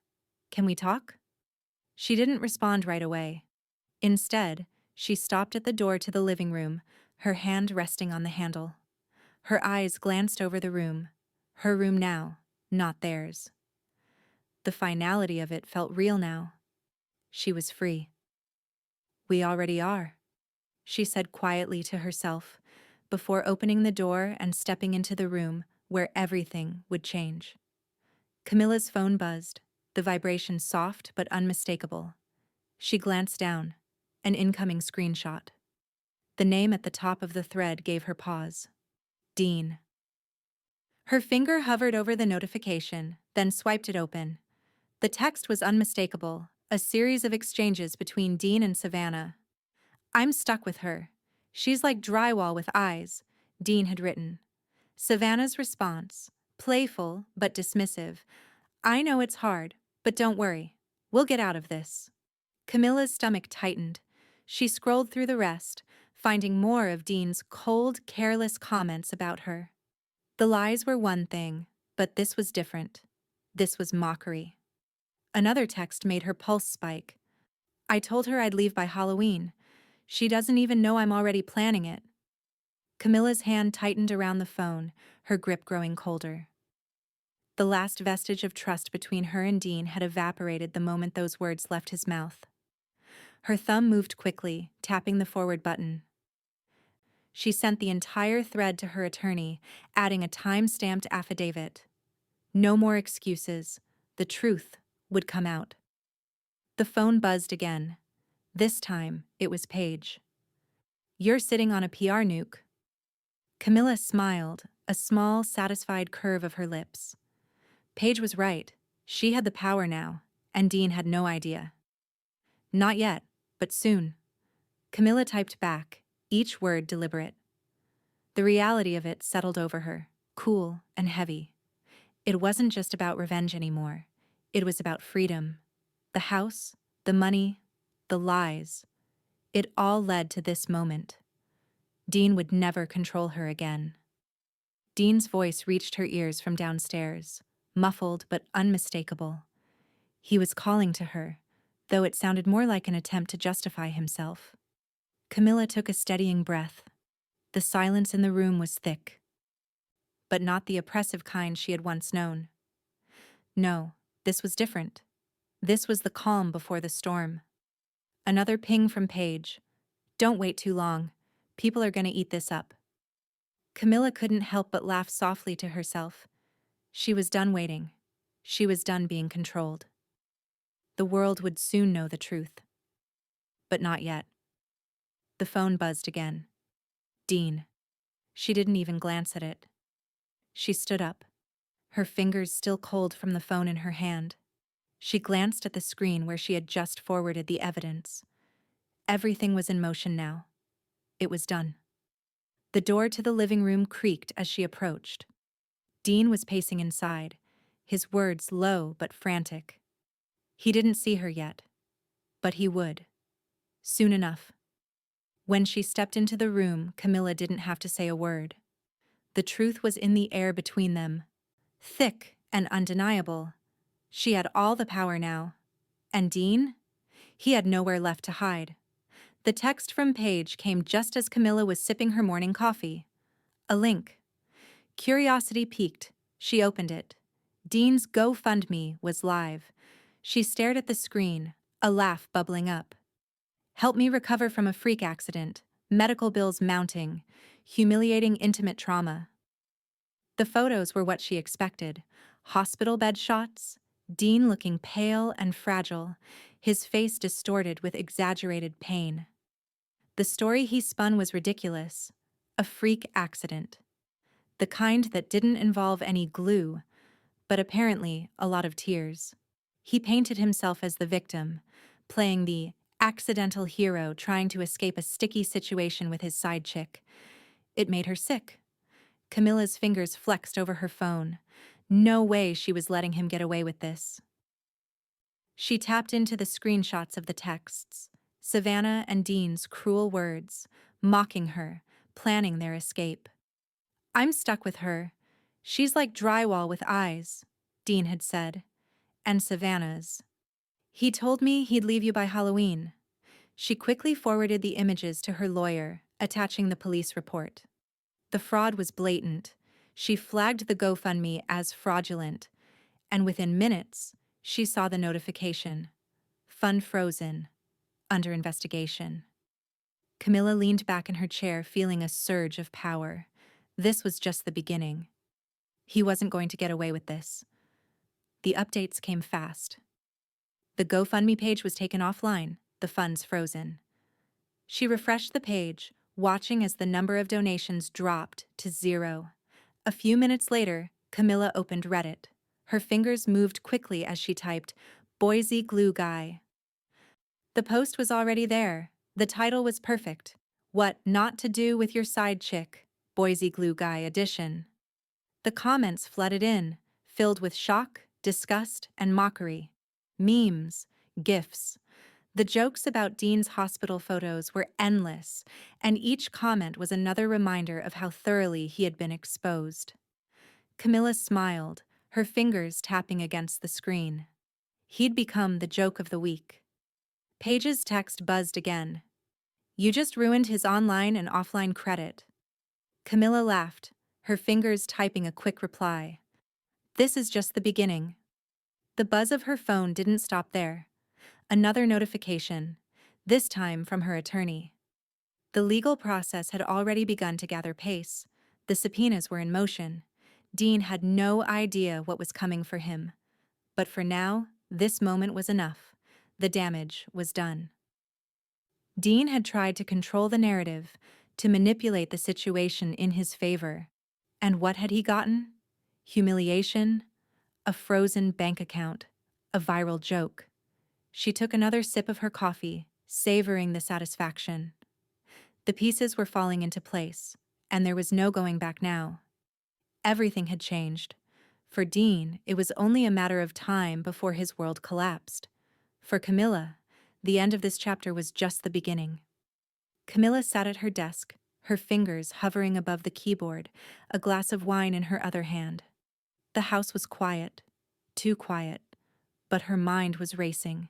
A: can we talk?" She didn't respond right away. Instead, she stopped at the door to the living room, her hand resting on the handle. Her eyes glanced over the room, her room now, not theirs. The finality of it felt real now. She was free. We already are, she said quietly to herself, before opening the door and stepping into the room where everything would change. Camilla's phone buzzed, the vibration soft but unmistakable. She glanced down, an incoming screenshot. The name at the top of the thread gave her pause. Dean. Her finger hovered over the notification, then swiped it open. The text was unmistakable, a series of exchanges between Dean and Savannah. I'm stuck with her. She's like drywall with eyes, Dean had written. Savannah's response, playful but dismissive. I know it's hard, but don't worry. We'll get out of this. Camilla's stomach tightened. She scrolled through the rest, finding more of Dean's cold, careless comments about her. The lies were one thing, but this was different. This was mockery. Another text made her pulse spike. I told her I'd leave by Halloween. She doesn't even know I'm already planning it. Camilla's hand tightened around the phone, her grip growing colder. The last vestige of trust between her and Dean had evaporated the moment those words left his mouth. Her thumb moved quickly, tapping the forward button. She sent the entire thread to her attorney, adding a time-stamped affidavit. No more excuses. The truth would come out. The phone buzzed again. This time, it was Paige. You're sitting on a PR nuke. Camilla smiled, a small, satisfied curve of her lips. Paige was right. She had the power now, and Dean had no idea. Not yet, but soon. Camilla typed back, each word deliberate. The reality of it settled over her, cool and heavy. It wasn't just about revenge anymore. It was about freedom. The house, the money, the lies. It all led to this moment. Dean would never control her again. Dean's voice reached her ears from downstairs, muffled but unmistakable. He was calling to her, though it sounded more like an attempt to justify himself. Camilla took a steadying breath. The silence in the room was thick, but not the oppressive kind she had once known. No, this was different. This was the calm before the storm. Another ping from Paige. Don't wait too long. People are going to eat this up. Camilla couldn't help but laugh softly to herself. She was done waiting. She was done being controlled. The world would soon know the truth. But not yet. The phone buzzed again. Dean. She didn't even glance at it. She stood up, her fingers still cold from the phone in her hand. She glanced at the screen where she had just forwarded the evidence. Everything was in motion now. It was done. The door to the living room creaked as she approached. Dean was pacing inside, his words low but frantic. He didn't see her yet, but he would. Soon enough. When she stepped into the room, Camilla didn't have to say a word. The truth was in the air between them, thick and undeniable. She had all the power now. And Dean? He had nowhere left to hide. The text from Paige came just as Camilla was sipping her morning coffee. A link. Curiosity piqued. She opened it. Dean's GoFundMe was live. She stared at the screen, a laugh bubbling up. Help me recover from a freak accident, medical bills mounting, humiliating intimate trauma. The photos were what she expected. Hospital bed shots, Dean looking pale and fragile, his face distorted with exaggerated pain. The story he spun was ridiculous. A freak accident. The kind that didn't involve any glue, but apparently a lot of tears. He painted himself as the victim, playing the accidental hero trying to escape a sticky situation with his side chick. It made her sick. Camilla's fingers flexed over her phone. No way she was letting him get away with this. She tapped into the screenshots of the texts, Savannah and Dean's cruel words, mocking her, planning their escape. I'm stuck with her. She's like drywall with eyes, Dean had said, and Savannah's. He told me he'd leave you by Halloween. She quickly forwarded the images to her lawyer, attaching the police report. The fraud was blatant. She flagged the GoFundMe as fraudulent, and within minutes, she saw the notification. Fund frozen. under investigation. Camilla leaned back in her chair, feeling a surge of power. This was just the beginning. He wasn't going to get away with this. The updates came fast. The GoFundMe page was taken offline, the funds frozen. She refreshed the page, watching as the number of donations dropped to 0. A few minutes later, Camilla opened Reddit. Her fingers moved quickly as she typed, "Boise Glue Guy." The post was already there. The title was perfect. "What Not to Do with Your Side Chick, Boise Glue Guy Edition." The comments flooded in, filled with shock, disgust, and mockery. Memes, GIFs. The jokes about Dean's hospital photos were endless, and each comment was another reminder of how thoroughly he had been exposed. Camilla smiled, her fingers tapping against the screen. He'd become the joke of the week. Paige's text buzzed again. "You just ruined his online and offline credit." Camilla laughed, her fingers typing a quick reply. "This is just the beginning." The buzz of her phone didn't stop there. Another notification, this time from her attorney. The legal process had already begun to gather pace. The subpoenas were in motion. Dean had no idea what was coming for him. But for now, this moment was enough. The damage was done. Dean had tried to control the narrative, to manipulate the situation in his favor. And what had he gotten? Humiliation, a frozen bank account, a viral joke. She took another sip of her coffee, savoring the satisfaction. The pieces were falling into place, and there was no going back now. Everything had changed. For Dean, it was only a matter of time before his world collapsed. For Camilla, the end of this chapter was just the beginning. Camilla sat at her desk, her fingers hovering above the keyboard, a glass of wine in her other hand. The house was quiet, too quiet, but her mind was racing.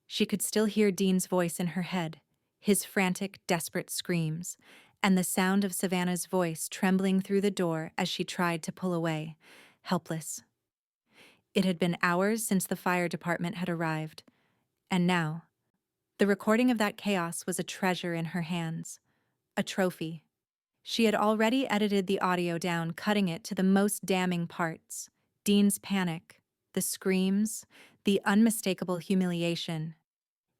A: She could still hear Dean's voice in her head, his frantic, desperate screams, and the sound of Savannah's voice trembling through the door as she tried to pull away, helpless. It had been hours since the fire department had arrived, and now, the recording of that chaos was a treasure in her hands, a trophy. She had already edited the audio down, cutting it to the most damning parts: Dean's panic, the screams, the unmistakable humiliation.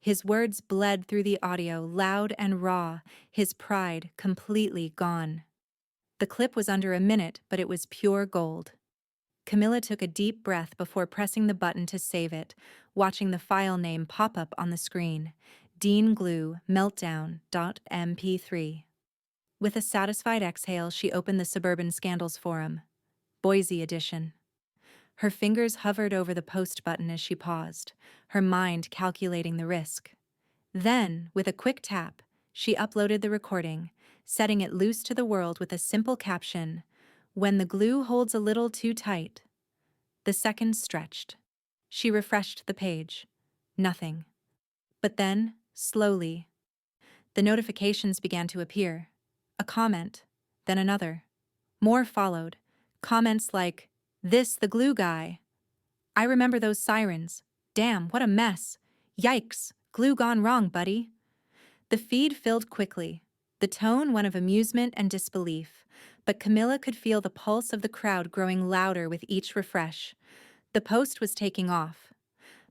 A: His words bled through the audio, loud and raw, his pride completely gone. The clip was under a minute, but it was pure gold. Camilla took a deep breath before pressing the button to save it, watching the file name pop up on the screen: Dean Glue Meltdown.mp3. With a satisfied exhale, she opened the Suburban Scandals forum, Boise edition. Her fingers hovered over the post button as she paused, her mind calculating the risk. Then, with a quick tap, she uploaded the recording, setting it loose to the world with a simple caption: "When the glue holds a little too tight." The seconds stretched. She refreshed the page. Nothing. But then, slowly, the notifications began to appear. A comment, then another. More followed. Comments like, "This the glue guy. I remember those sirens. Damn, what a mess. Yikes, glue gone wrong, buddy." The feed filled quickly, the tone one of amusement and disbelief, but Camilla could feel the pulse of the crowd growing louder with each refresh. The post was taking off.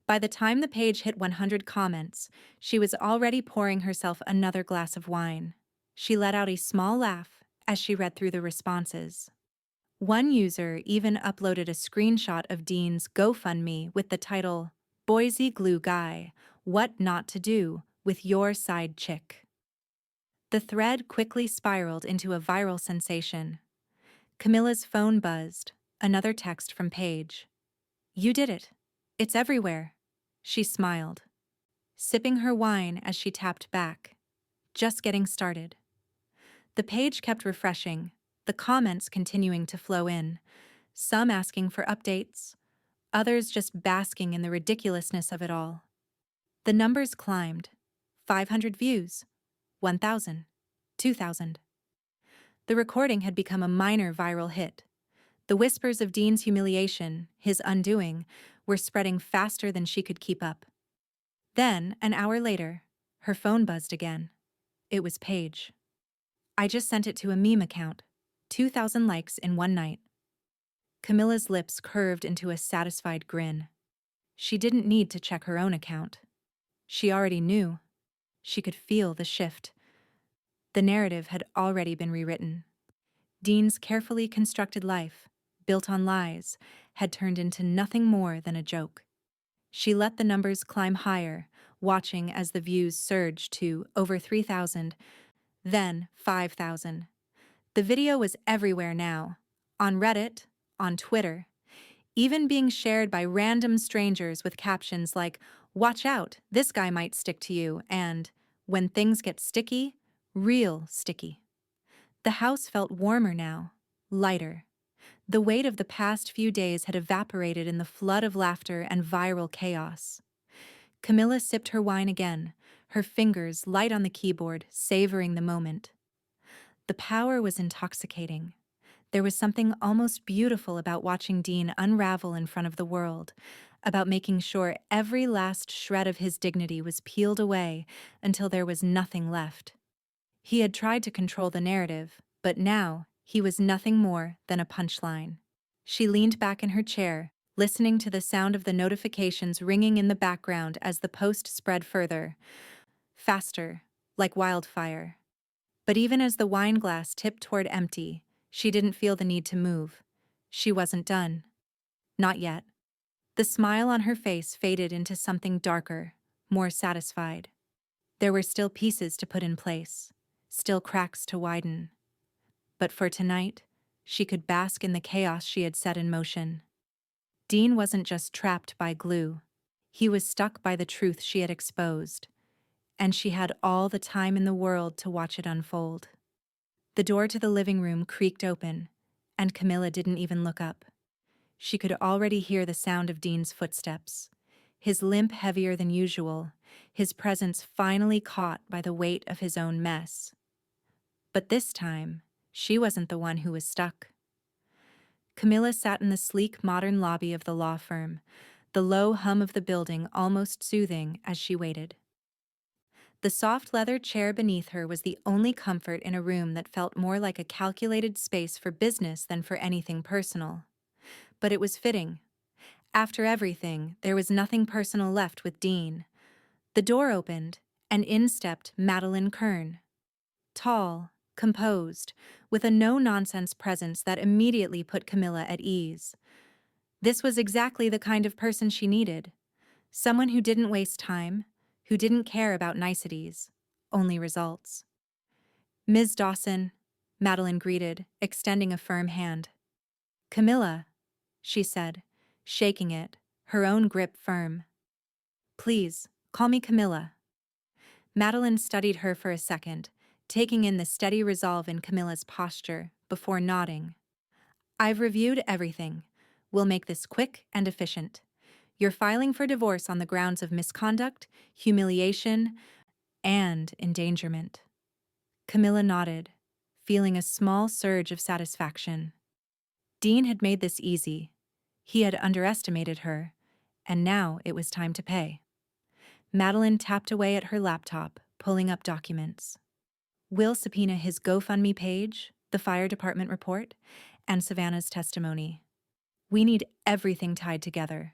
A: By the time the page hit 100 comments, she was already pouring herself another glass of wine. She let out a small laugh as she read through the responses. One user even uploaded a screenshot of Dean's GoFundMe with the title, "Boise Glue Guy, What Not to Do with Your Side Chick." The thread quickly spiraled into a viral sensation. Camilla's phone buzzed, another text from Paige. "You did it. It's everywhere." She smiled, sipping her wine as she tapped back. Just getting started. The page kept refreshing, the comments continuing to flow in, some asking for updates, others just basking in the ridiculousness of it all. The numbers climbed: 500 views, 1,000, 2,000. The recording had become a minor viral hit. The whispers of Dean's humiliation, his undoing, were spreading faster than she could keep up. Then, an hour later, Her phone buzzed again. It was Paige. I just sent it to a meme account. 2,000 likes in one night. Camilla's lips curved into a satisfied grin. She didn't need to check her own account. She already knew. She could feel the shift. The narrative had already been rewritten. Dean's carefully constructed life, built on lies, had turned into nothing more than a joke. She let the numbers climb higher, watching as the views surged to over 3,000, then 5,000. The video was everywhere now, on Reddit, on Twitter, even being shared by random strangers with captions like, "Watch out, this guy might stick to you," and "When things get sticky, real sticky." The house felt warmer now, lighter. The weight of the past few days had evaporated in the flood of laughter and viral chaos. Camilla sipped her wine again, her fingers light on the keyboard, savoring the moment. The power was intoxicating. There was something almost beautiful about watching Dean unravel in front of the world, about making sure every last shred of his dignity was peeled away until there was nothing left. He had tried to control the narrative, but now he was nothing more than a punchline. She leaned back in her chair, listening to the sound of the notifications ringing in the background as the post spread further, faster, like wildfire. But even as the wine glass tipped toward empty, she didn't feel the need to move. She wasn't done. Not yet. The smile on her face faded into something darker, more satisfied. There were still pieces to put in place, still cracks to widen. But for tonight, she could bask in the chaos she had set in motion. Dean wasn't just trapped by glue. He was stuck by the truth she had exposed, and she had all the time in the world to watch it unfold. The door to the living room creaked open, and Camilla didn't even look up. She could already hear the sound of Dean's footsteps, his limp heavier than usual, his presence finally caught by the weight of his own mess. But this time, she wasn't the one who was stuck. Camilla sat in the sleek modern lobby of the law firm, the low hum of the building almost soothing as she waited. The soft leather chair beneath her was the only comfort in a room that felt more like a calculated space for business than for anything personal. But it was fitting. After everything, there was nothing personal left with Dean. The door opened, and in stepped Madeline Kern. Tall, composed, with a no-nonsense presence that immediately put Camilla at ease. This was exactly the kind of person she needed. Someone who didn't waste time, who didn't care about niceties, only results. "Ms. Dawson," Madeline greeted, extending a firm hand. "Camilla," she said, shaking it, her own grip firm. "Please, call me Camilla." Madeline studied her for a second, taking in the steady resolve in Camilla's posture, before nodding. "I've reviewed everything. We'll make this quick and efficient. You're filing for divorce on the grounds of misconduct, humiliation, and endangerment." Camilla nodded, feeling a small surge of satisfaction. Dean had made this easy. He had underestimated her, and now it was time to pay. Madeline tapped away at her laptop, pulling up documents. "We'll subpoena his GoFundMe page, the fire department report, and Savannah's testimony. We need everything tied together.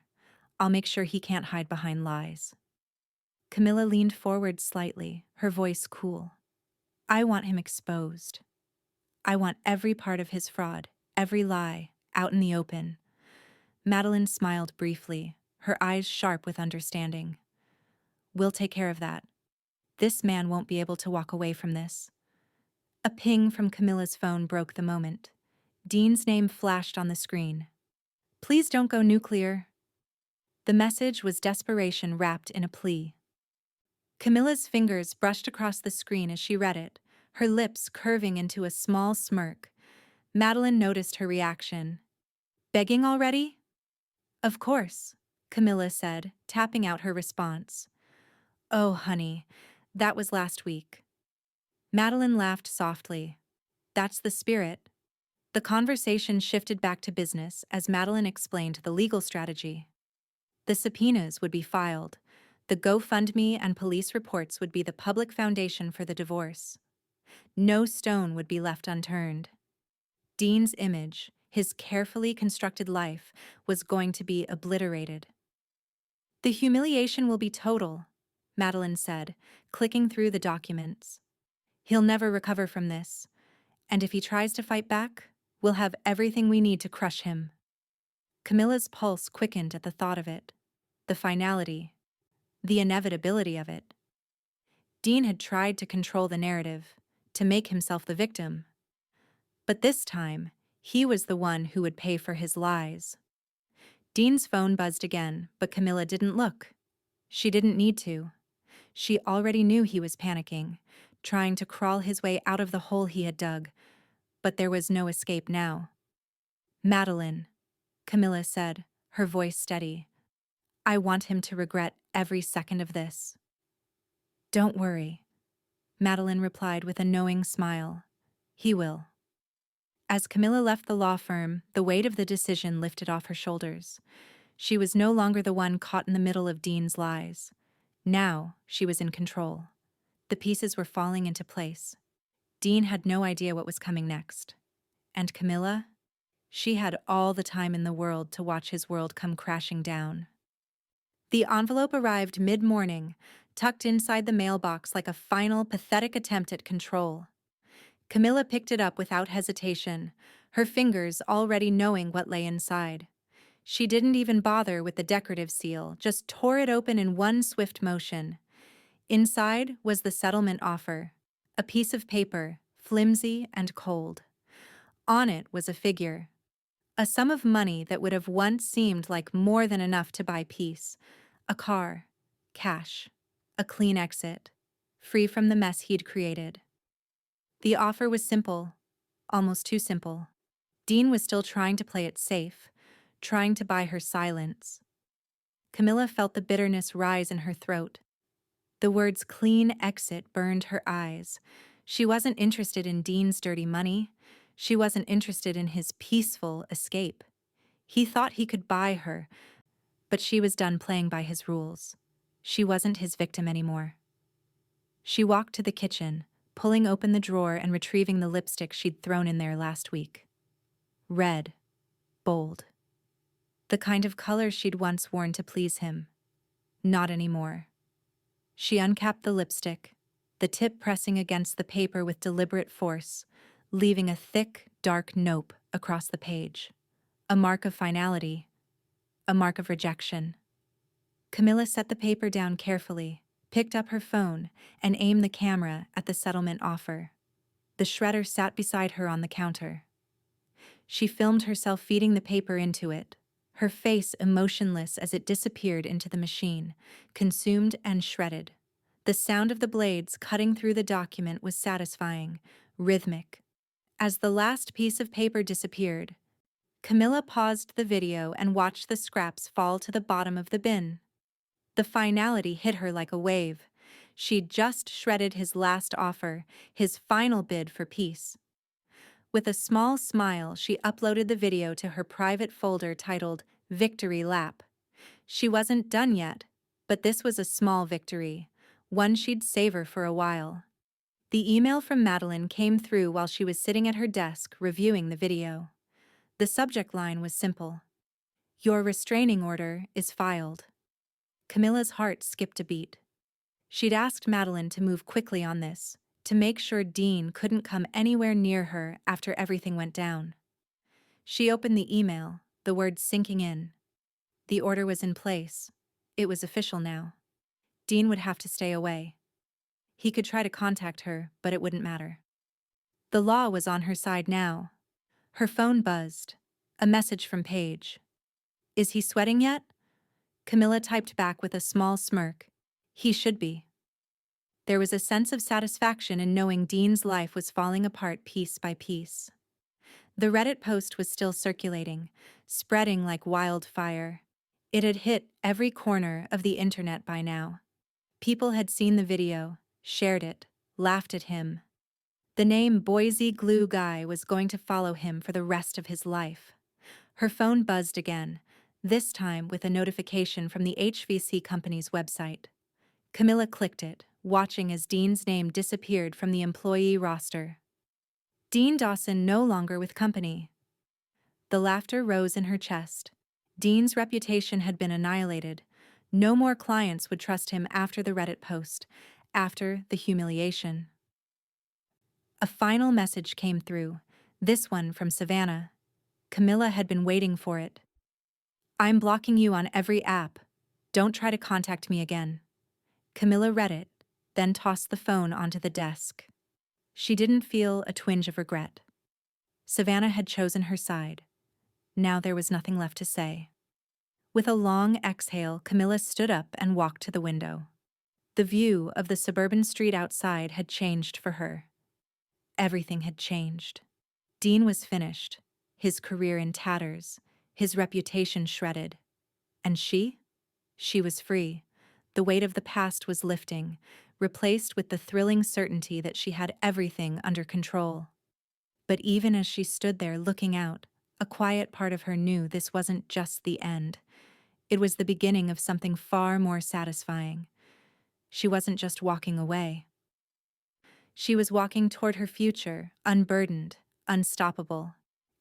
A: I'll make sure he can't hide behind lies." Camilla leaned forward slightly, her voice cool. "I want him exposed. I want every part of his fraud, every lie, out in the open." Madeline smiled briefly, her eyes sharp with understanding. "We'll take care of that. This man won't be able to walk away from this." A ping from Camilla's phone broke the moment. Dean's name flashed on the screen. "Please don't go nuclear." The message was desperation wrapped in a plea. Camilla's fingers brushed across the screen as she read it, her lips curving into a small smirk. Madeline noticed her reaction. "Begging already?" "Of course," Camilla said, tapping out her response. "Oh, honey, that was last week." Madeline laughed softly. "That's the spirit." The conversation shifted back to business as Madeline explained the legal strategy. The subpoenas would be filed. The GoFundMe and police reports would be the public foundation for the divorce. No stone would be left unturned. Dean's image, his carefully constructed life, was going to be obliterated. The humiliation will be total, Madeline said, clicking through the documents. He'll never recover from this, and if he tries to fight back, we'll have everything we need to crush him. Camilla's pulse quickened at the thought of it. The finality, the inevitability of it. Dean had tried to control the narrative, to make himself the victim. But this time, he was the one who would pay for his lies. Dean's phone buzzed again, but Camilla didn't look. She didn't need to. She already knew he was panicking, trying to crawl his way out of the hole he had dug, but there was no escape now. Madeline, Camilla said, her voice steady. I want him to regret every second of this. Don't worry, Madeline replied with a knowing smile. He will. As Camilla left the law firm, the weight of the decision lifted off her shoulders. She was no longer the one caught in the middle of Dean's lies. Now she was in control. The pieces were falling into place. Dean had no idea what was coming next. And Camilla? She had all the time in the world to watch his world come crashing down. The envelope arrived mid-morning, tucked inside the mailbox like a final, pathetic attempt at control. Camilla picked it up without hesitation, her fingers already knowing what lay inside. She didn't even bother with the decorative seal, just tore it open in one swift motion. Inside was the settlement offer, a piece of paper, flimsy and cold. On it was a figure, a sum of money that would have once seemed like more than enough to buy peace, a car, cash, a clean exit, free from the mess he'd created. The offer was simple, almost too simple. Dean was still trying to play it safe, trying to buy her silence. Camilla felt the bitterness rise in her throat. The words clean exit burned her eyes. She wasn't interested in Dean's dirty money. She wasn't interested in his peaceful escape. He thought he could buy her, but she was done playing by his rules. She wasn't his victim anymore. She walked to the kitchen, pulling open the drawer and retrieving the lipstick she'd thrown in there last week. Red, bold. The kind of color she'd once worn to please him. Not anymore. She uncapped the lipstick, the tip pressing against the paper with deliberate force, leaving a thick, dark nope across the page. A mark of finality. A mark of rejection. Camilla set the paper down carefully, picked up her phone, and aimed the camera at the settlement offer. The shredder sat beside her on the counter. She filmed herself feeding the paper into it, her face emotionless as it disappeared into the machine, consumed and shredded. The sound of the blades cutting through the document was satisfying, rhythmic. As the last piece of paper disappeared, Camilla paused the video and watched the scraps fall to the bottom of the bin. The finality hit her like a wave. She'd just shredded his last offer, his final bid for peace. With a small smile, she uploaded the video to her private folder titled Victory Lap. She wasn't done yet, but this was a small victory, one she'd savor for a while. The email from Madeline came through while she was sitting at her desk reviewing the video. The subject line was simple. Your restraining order is filed. Camilla's heart skipped a beat. She'd asked Madeline to move quickly on this, to make sure Dean couldn't come anywhere near her after everything went down. She opened the email, the words sinking in. The order was in place. It was official now. Dean would have to stay away. He could try to contact her, but it wouldn't matter. The law was on her side now. Her phone buzzed. A message from Paige. Is he sweating yet? Camilla typed back with a small smirk. He should be. There was a sense of satisfaction in knowing Dean's life was falling apart piece by piece. The Reddit post was still circulating, spreading like wildfire. It had hit every corner of the internet by now. People had seen the video, shared it, laughed at him. The name Boise Glue Guy was going to follow him for the rest of his life. Her phone buzzed again, this time with a notification from the HVC company's website. Camilla clicked it, watching as Dean's name disappeared from the employee roster. Dean Dawson no longer with company. The laughter rose in her chest. Dean's reputation had been annihilated. No more clients would trust him after the Reddit post, after the humiliation. A final message came through, this one from Savannah. Camilla had been waiting for it. "I'm blocking you on every app. Don't try to contact me again." Camilla read it, then tossed the phone onto the desk. She didn't feel a twinge of regret. Savannah had chosen her side. Now there was nothing left to say. With a long exhale, Camilla stood up and walked to the window. The view of the suburban street outside had changed for her. Everything had changed. Dean was finished, his career in tatters, his reputation shredded. And she? She was free. The weight of the past was lifting, replaced with the thrilling certainty that she had everything under control. But even as she stood there looking out, a quiet part of her knew this wasn't just the end. It was the beginning of something far more satisfying. She wasn't just walking away. She was walking toward her future, unburdened, unstoppable.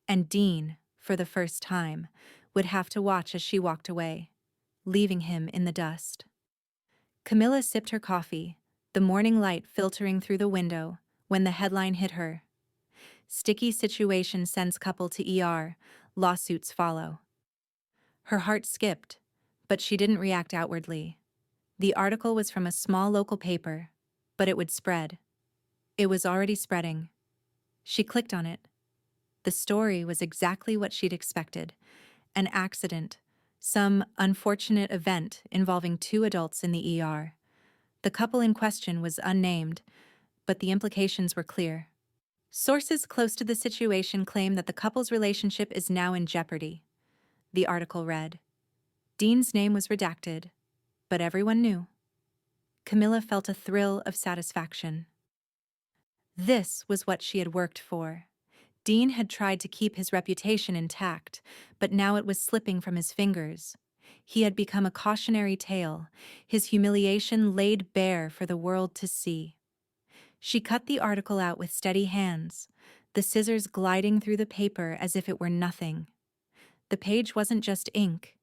A: And Dean, for the first time, would have to watch as she walked away, leaving him in the dust. Camilla sipped her coffee, the morning light filtering through the window, when the headline hit her. "Sticky situation sends couple to ER, lawsuits follow." Her heart skipped, but she didn't react outwardly. The article was from a small local paper, but it would spread. It was already spreading. She clicked on it. The story was exactly what she'd expected. An accident, some unfortunate event involving two adults in the ER. The couple in question was unnamed, but the implications were clear. Sources close to the situation claim that the couple's relationship is now in jeopardy. The article read. Dean's name was redacted, but everyone knew. Camilla felt a thrill of satisfaction. This was what she had worked for. Dean had tried to keep his reputation intact, but now it was slipping from his fingers. He had become a cautionary tale, his humiliation laid bare for the world to see. She cut the article out with steady hands, the scissors gliding through the paper as if it were nothing. The page wasn't just ink.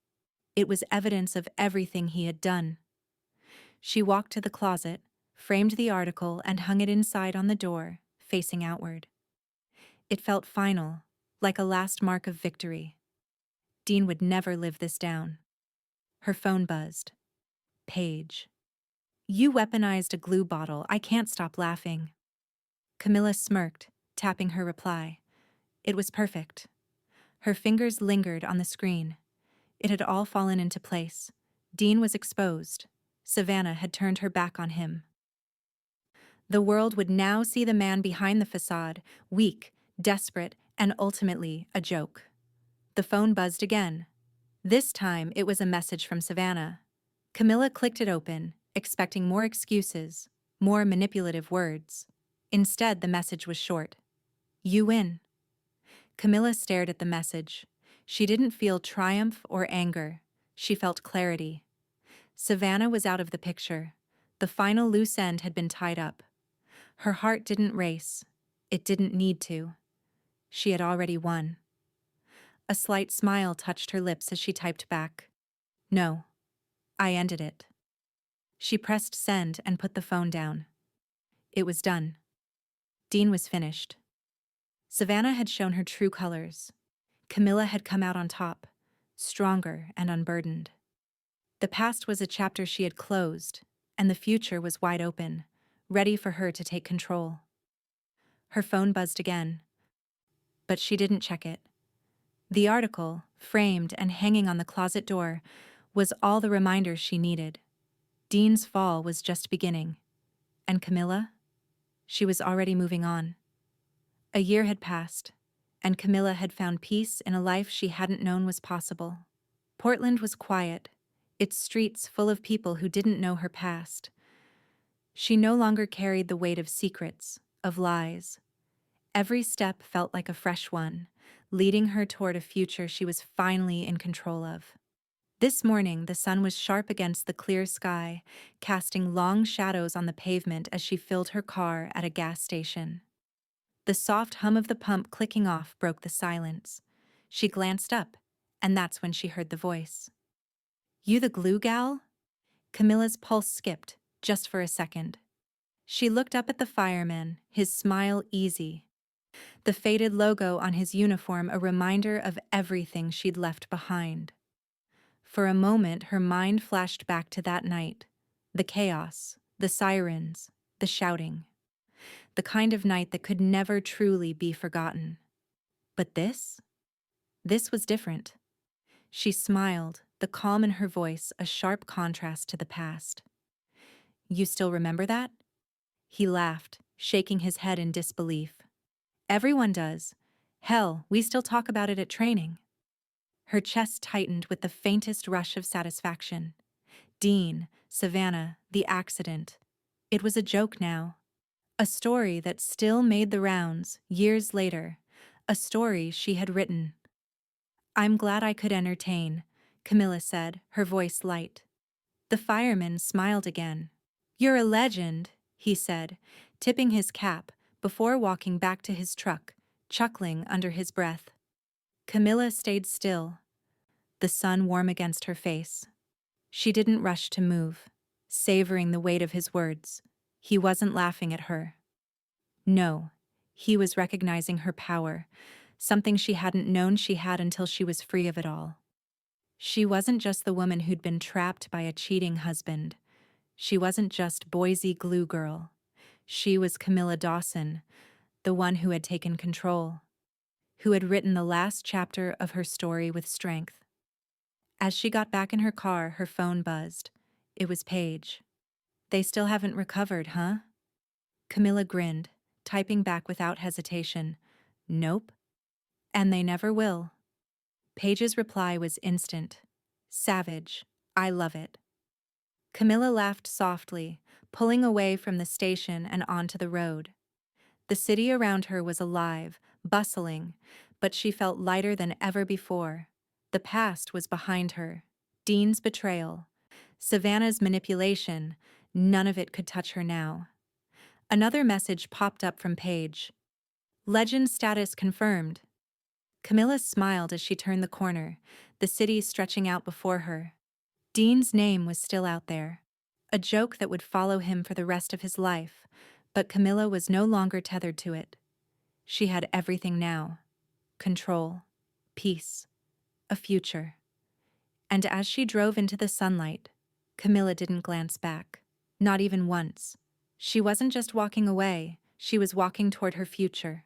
A: It was evidence of everything he had done. She walked to the closet, framed the article, and hung it inside on the door, facing outward. It felt final, like a last mark of victory. Dean would never live this down. Her phone buzzed. Paige. "You weaponized a glue bottle. I can't stop laughing." Camilla smirked, tapping her reply. It was perfect. Her fingers lingered on the screen. It had all fallen into place. Dean was exposed. Savannah had turned her back on him. The world would now see the man behind the facade, weak, desperate, and ultimately a joke. The phone buzzed again. This time it was a message from Savannah. Camilla clicked it open, expecting more excuses, more manipulative words. Instead, the message was short. "You win." Camilla stared at the message. She didn't feel triumph or anger. She felt clarity. Savannah was out of the picture. The final loose end had been tied up. Her heart didn't race. It didn't need to. She had already won. A slight smile touched her lips as she typed back. "No. I ended it." She pressed send and put the phone down. It was done. Dean was finished. Savannah had shown her true colors. Camilla had come out on top, stronger and unburdened. The past was a chapter she had closed, and the future was wide open, ready for her to take control. Her phone buzzed again, but she didn't check it. The article, framed and hanging on the closet door, was all the reminder she needed. Dean's fall was just beginning. And Camilla? She was already moving on. A year had passed, and Camilla had found peace in a life she hadn't known was possible. Portland was quiet, its streets full of people who didn't know her past. She no longer carried the weight of secrets, of lies. Every step felt like a fresh one, leading her toward a future she was finally in control of. This morning, the sun was sharp against the clear sky, casting long shadows on the pavement as she filled her car at a gas station. The soft hum of the pump clicking off broke the silence. She glanced up, and that's when she heard the voice. "You the glue gal?" Camilla's pulse skipped, just for a second. She looked up at the fireman, his smile easy. The faded logo on his uniform a reminder of everything she'd left behind. For a moment, her mind flashed back to that night. The chaos, the sirens, the shouting. The kind of night that could never truly be forgotten. But this? This was different. She smiled, the calm in her voice a sharp contrast to the past. "You still remember that?" He laughed, shaking his head in disbelief. "Everyone does. Hell, we still talk about it at training." Her chest tightened with the faintest rush of satisfaction. Dean, Savannah, the accident. It was a joke now. A story that still made the rounds, years later. A story she had written. "I'm glad I could entertain," Camilla said, her voice light. The fireman smiled again. "You're a legend," he said, tipping his cap before walking back to his truck, chuckling under his breath. Camilla stayed still, the sun warm against her face. She didn't rush to move, savoring the weight of his words. He wasn't laughing at her. No, he was recognizing her power, something she hadn't known she had until she was free of it all. She wasn't just the woman who'd been trapped by a cheating husband. She wasn't just Boise glue girl. She was Camilla Dawson, the one who had taken control, who had written the last chapter of her story with strength. As she got back in her car, her phone buzzed. It was Paige. "They still haven't recovered, huh?" Camilla grinned, typing back without hesitation. "Nope. And they never will." Paige's reply was instant. "Savage. I love it." Camilla laughed softly, pulling away from the station and onto the road. The city around her was alive, bustling, but she felt lighter than ever before. The past was behind her. Dean's betrayal, Savannah's manipulation, none of it could touch her now. Another message popped up from Paige. "Legend status confirmed." Camilla smiled as she turned the corner, the city stretching out before her. Dean's name was still out there, a joke that would follow him for the rest of his life, but Camilla was no longer tethered to it. She had everything now: control, peace, a future. And as she drove into the sunlight, Camilla didn't glance back, not even once. She wasn't just walking away, she was walking toward her future.